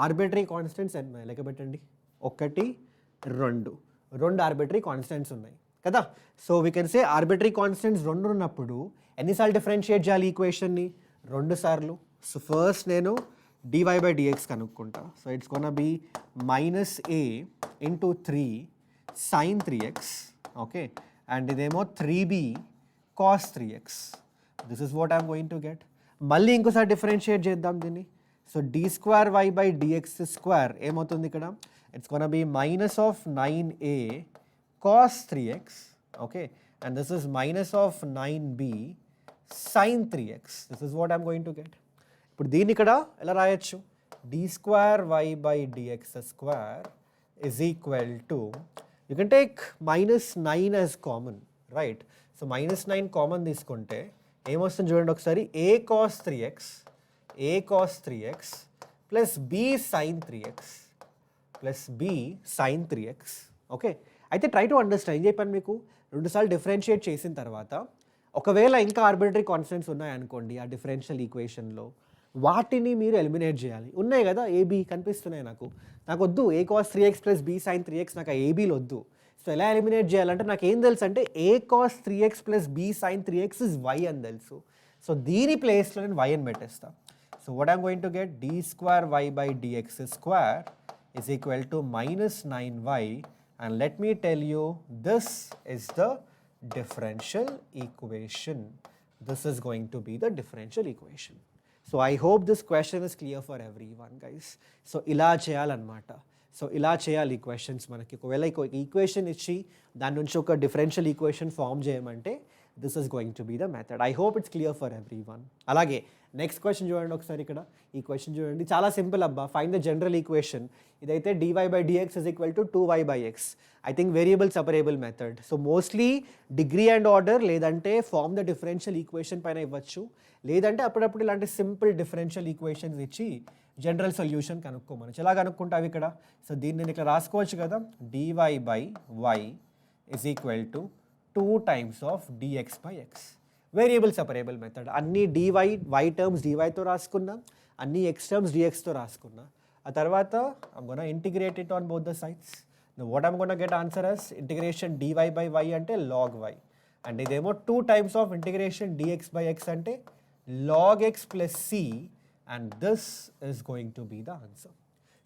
arbitrary constants ఉన్నాయి లెక్క పెట్టండి. 1 2 ఆర్బిటరీ కాన్స్టెంట్స్ ఉన్నాయి కదా. So we can say arbitrary constants 2 ఉన్నప్పుడు ఎన్నిసార్లు డిఫరెన్షియేట్ చేయాలి ఈక్వేషన్ని? 2 సార్లు. సో ఫస్ట్ నేను dy by dx కనుక్కుంటా. So it's gonna be minus a into 3 sin 3x. Okay, and ఇదేమో 3b cos 3x. This is what I'm going to get. మళ్ళీ ఇంకోసారి డిఫరెన్షియేట్ చేద్దాం దీన్ని. So d square y by dx square ఏమవుతుంది ఇక్కడ? It's gonna be minus of 9a cos 3x, okay, and this is minus of 9b sin 3x. This is what I'm going to get. ఇప్పుడు దీన్ని ఇక్కడ ఎలా రాయొచ్చు, d square y by dx square is equal to, you can take minus 9 as common, right? So minus 9 common తీసుకుంటే ఏమొస్తుంది చూడండి ఒకసారి, a cos 3x plus b sin 3x plus b sin 3x. Okay, అయితే try to understand. ఏం చెప్పాను మీకు, రెండుసార్లు differentiate చేసిన తర్వాత ఒకవేళ ఇంకా ఆర్బిటరీ కాన్స్టెంట్స్ ఉన్నాయనుకోండి ఆ డిఫరెన్షియల్ ఈక్వేషన్లో, వాటిని మీరు ఎలిమినేట్ చేయాలి. ఉన్నాయి కదా ఏబీ కనిపిస్తున్నాయి నాకు వద్దు, a cos 3x plus b sin 3x, నాకు ఆ ఏబీలు వద్దు. సో ఎలా ఎలిమినేట్ చేయాలంటే నాకు ఏం తెలుసు అంటే a cos 3x plus b sin 3x is y అని తెలుసు. సో దీని ప్లేస్లో నేను y అని పెట్టేస్తాను. So what I'm going to get, d square y by dx square is equal to minus 9y, and let me tell you, this is the differential equation. This is going to be the differential equation. So I hope this question is clear for everyone, guys. So ఇలా చేయాలన్నమాట. So ఇలా చేయాలి ఈ questions మనకి. ఒకవేళ equation ఇచ్చి దాని నుంచి ఒక డిఫరెన్షియల్ ఈక్వేషన్ ఫామ్ చేయమంటే this is going to be the method. I hope it's clear for everyone. అలాగే నెక్స్ట్ క్వశ్చన్ చూడండి ఒకసారి, ఇక్కడ ఈ క్వశ్చన్ చూడండి, చాలా సింపుల్ అబ్బా. Find the general equation. ఇదైతే dy by dx is equal to 2y by x. I think variable separable method. So mostly degree and order లేదంటే ఫార్మ్ ద డిఫరెన్షియల్ ఈక్వేషన్ పైన ఇవ్వచ్చు, లేదంటే అప్పుడప్పుడు ఇలాంటి సింపుల్ డిఫరెన్షియల్ ఈక్వేషన్స్ ఇచ్చి general solution కనుక్కోమని. ఎలా కనుక్కుంటావు ఇక్కడ, సో దీన్ని నేను ఇక్కడ రాసుకోవచ్చు కదా, dy by y is equal to 2 times of dx by x. Variable separable method. అన్ని y టర్మ్స్ dyతో రాసుకున్నా, అన్ని x టర్మ్స్ dxతో రాసుకున్నా. ఆ తర్వాత I'm gonna integrate it on both the sides. Now what I'm gonna get answer as integration dy by y అంటే log y, and ఇదేమో 2 times of integration dx by x అంటే log x plus c, and this is going to be the answer.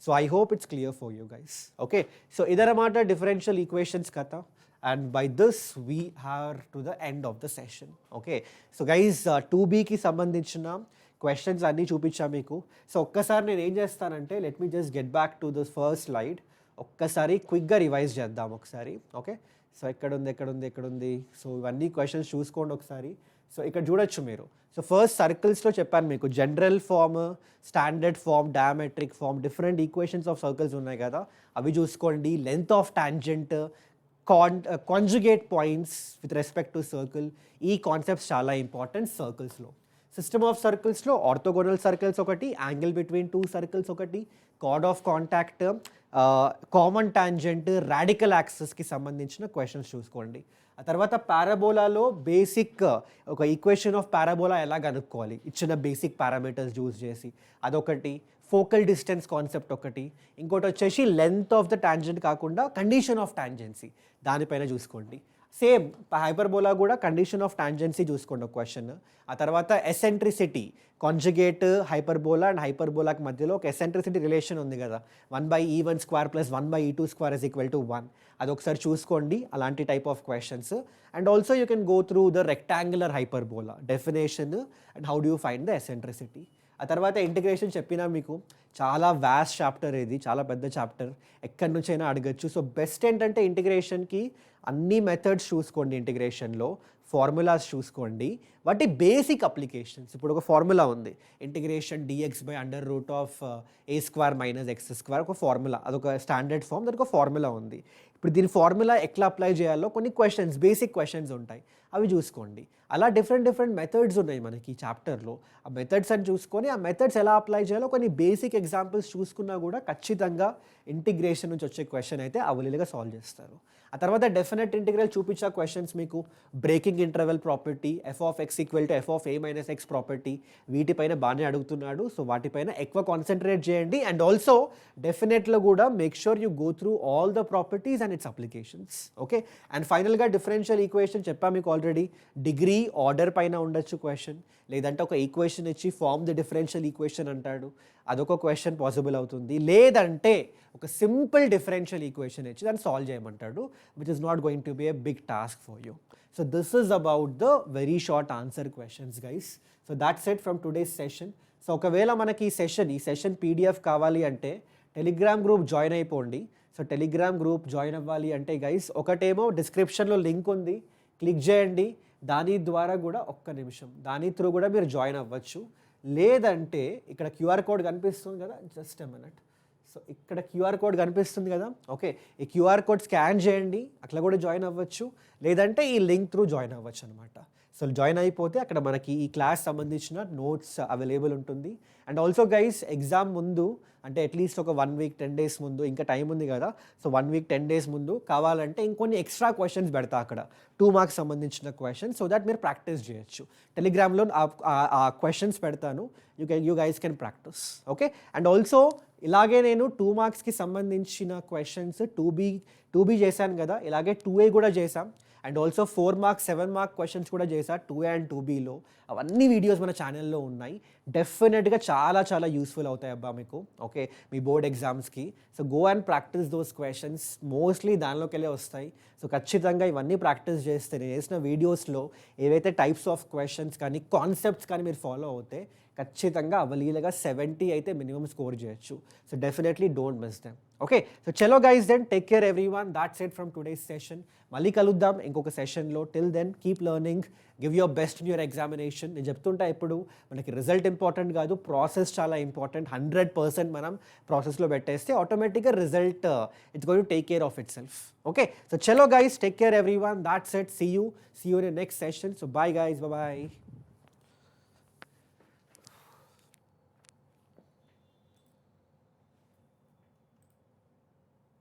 So I hope it's clear for you guys. Okay, so ఇదన్నమాట differential equations kata, and by this we are to the end of the session. Okay, so guys 2b కి సంబంధించిన questions అన్నీ చూపించా మీకు. So ఒక్కసారి నేను ఏం చేస్తానంటే, let me just get back to the first slide. ఒక్కసారి క్విక్గా రివైజ్ చేద్దాం ఒకసారి. ఓకే, సో ఎక్కడుంది. సో ఇవన్నీ క్వశ్చన్స్ చూసుకోండి ఒకసారి. సో ఇక్కడ చూడొచ్చు మీరు. సో ఫస్ట్ సర్కిల్స్లో చెప్పాను మీకు, general form, standard form, diametric form, different equations of circles ఉన్నాయి కదా, అవి చూసుకోండి. Length of tangent, conjugate points with respect to circle, ఈ కాన్సెప్ట్స్ చాలా ఇంపార్టెంట్ సర్కిల్స్లో. సిస్టమ్ ఆఫ్ సర్కిల్స్లో ఆర్థోగోనల్ సర్కిల్స్ ఒకటి, యాంగిల్ బిట్వీన్ 2 సర్కిల్స్ ఒకటి, chord of contact, common tangent, radical యాక్సెస్కి సంబంధించిన క్వశ్చన్స్ చూసుకోండి. ఆ తర్వాత పారాబోలాలో బేసిక్ ఒక ఈక్వేషన్ ఆఫ్ పారాబోలా ఎలా కనుక్కోవాలి, ఇచ్చిన బేసిక్ పారామీటర్స్ యూజ్ చేసి అదొకటి, ఫోకల్ డిస్టెన్స్ కాన్సెప్ట్ ఒకటి, ఇంకోటి వచ్చేసి లెంత్ ఆఫ్ ద టాంజెంట్ కాకుండా కండిషన్ ఆఫ్ టాంజెన్సీ, దానిపైన చూసుకోండి. సేమ్ హైపర్బోలా కూడా కండిషన్ ఆఫ్ టాంజెన్సీ చూసుకోండి ఒక క్వశ్చన్. ఆ తర్వాత ఎసెంట్రిసిటీ, కాంజుగేట్ హైపర్బోలా అండ్ హైపర్బోలాకి మధ్యలో ఒక ఎసెంట్రిసిటీ రిలేషన్ ఉంది కదా, 1/e1² plus 1/e2² is equal to 1. అదొకసారి చూసుకోండి, అలాంటి type of questions. And also you can go through the rectangular hyperbola definition and how do you find the eccentricity. ఆ తర్వాత integration చెప్పినా మీకు, చాలా వాస్ట్ చాప్టర్ ఇది, చాలా పెద్ద చాప్టర్, ఎక్కడి నుంచైనా అడగచ్చు. సో బెస్ట్ ఏంటంటే ఇంటిగ్రేషన్కి అన్ని మెథడ్స్ చూసుకోండి, ఇంటిగ్రేషన్లో ఫార్ములాస్ చూసుకోండి, వాటి బేసిక్ అప్లికేషన్స్. ఇప్పుడు ఒక ఫార్ములా ఉంది, integration dx by √a² - x², ఒక ఫార్ములా, అదొక స్టాండర్డ్ ఫామ్, దానికి ఒక ఫార్ములా ఉంది. ఇప్పుడు దీని ఫార్ములా ఎట్లా అప్లై చేయాలో కొన్ని క్వశ్చన్స్, బేసిక్ క్వశ్చన్స్ ఉంటాయి, అవి చూసుకోండి. అలా డిఫరెంట్ మెథడ్స్ ఉన్నాయి మనకి ఈ చాప్టర్లో. ఆ మెథడ్స్ అని చూసుకొని ఆ మెథడ్స్ ఎలా అప్లై చేయాలో కొన్ని బేసిక్ ఎగ్జాంపుల్స్ చూసుకున్నా కూడా ఖచ్చితంగా ఇంటిగ్రేషన్ నుంచి వచ్చే క్వశ్చన్ అయితే అవలీలుగా సాల్వ్ చేస్తారు. ఆ తర్వాత డెఫినెట్ ఇంటిగ్రల్ చూపించే క్వశ్చన్స్ మీకు breaking interval property, f(x) = f(a - x) property, వీటిపైన బాగానే అడుగుతున్నాడు. సో వాటిపైన ఎక్కువ కాన్సన్ట్రేట్ చేయండి. అండ్ ఆల్సో డెఫినెట్లో కూడా make sure you go through all the properties and its applications. Okay, and ఫైనల్గా డిఫరెన్షియల్ ఈక్వేషన్ చెప్పా మీకు ఆల్రెడీ. డిగ్రీ ఆర్డర్ పైన ఉండొచ్చు క్వశ్చన్, లేదంటే ఒక ఈక్వేషన్ ఇచ్చి ఫార్మ్ ద డిఫరెన్షియల్ ఈక్వేషన్ అంటాడు, అదొక క్వశ్చన్ పాసిబుల్ అవుతుంది. లేదంటే ఒక సింపుల్ డిఫరెన్షియల్ ఈక్వేషన్ ఇచ్చి దాన్ని సాల్వ్ చేయమంటాడు, which is not going to be a big task for you. So this is about the very short answer questions guys. So that's it from today's session. So ఒకవేళ మనకి ఈ session PDF కావాలి అంటే Telegram group join అయిపోండి. So Telegram group join అవ్వాలి అంటే guys ఒకటేమో డిస్క్రిప్షన్లో లింక్ ఉంది, క్లిక్ చేయండి. దాని ద్వారా కూడా ఒక్క నిమిషం దాని త్రూ కూడా మీరు జాయిన్ అవ్వచ్చు. లేదంటే ఇక్కడ క్యూఆర్ కోడ్ కనిపిస్తుంది కదా, జస్ట్ ఎ మినిట్. సో ఇక్కడ క్యూఆర్ కోడ్ కనిపిస్తుంది కదా, ఓకే, ఈ క్యూఆర్ కోడ్ స్కాన్ చేయండి, అట్లా కూడా జాయిన్ అవ్వచ్చు. లేదంటే ఈ లింక్ త్రూ జాయిన్ అవ్వచ్చు అనమాట. సో జాయిన్ అయిపోతే అక్కడ మనకి ఈ క్లాస్ సంబంధించిన నోట్స్ అవైలబుల్ ఉంటుంది. అండ్ ఆల్సో గైస్ ఎగ్జామ్ ముందు అంటే అట్లీస్ట్ ఒక 1 వీక్ 10 డేస్ ముందు, ఇంకా టైం ఉంది కదా, సో 1 వీక్ 10 డేస్ ముందు కావాలంటే ఇంకొన్ని ఎక్స్ట్రా క్వశ్చన్స్ పెడతా అక్కడ 2 మార్క్స్ సంబంధించిన క్వశ్చన్స్, సో దట్ మీరు ప్రాక్టీస్ చేయొచ్చు. టెలిగ్రామ్లో ఆ క్వశ్చన్స్ పెడతాను, you guys can practice, okay. And also ఇలాగే నేను 2 మార్క్స్కి సంబంధించిన క్వశ్చన్స్ 2B చేశాను కదా, ఇలాగే 2A కూడా చేశాం. And also 4 marks 7 mark questions కూడా చేశా 2A అండ్ 2Bలో. అవన్నీ వీడియోస్ మన ఛానల్లో ఉన్నాయి. డెఫినెట్గా చాలా చాలా యూస్ఫుల్ అవుతాయి అబ్బా మీకు, ఓకే, మీ బోర్డ్ ఎగ్జామ్స్కి. So go and practice those questions, mostly దానిలోకి వెళ్ళే వస్తాయి. సో ఖచ్చితంగా ఇవన్నీ ప్రాక్టీస్ చేస్తే నేను చేసిన వీడియోస్లో ఏవైతే టైప్స్ ఆఫ్ క్వశ్చన్స్ కానీ కాన్సెప్ట్స్ కానీ మీరు ఫాలో అవుతే ఖచ్చితంగా అవలీలగా 70 అయితే మినిమం స్కోర్ చేయొచ్చు. So definitely don't miss them, okay. So చలో guys, then take care everyone. That's it from today's session. మళ్ళీ కలుద్దాం ఇంకొక సెషన్లో. Till then keep learning, give your best in your examination. నేను చెప్తుంటా ఎప్పుడు, మనకి రిజల్ట్ ఇంపార్టెంట్ కాదు, ప్రాసెస్ చాలా ఇంపార్టెంట్. 100% మనం ప్రాసెస్లో పెట్టేస్తే ఆటోమేటిక్గా result it's going to take care of itself, okay. So చలో guys, take care everyone. That's it. See you in next session. So bye guys, bye.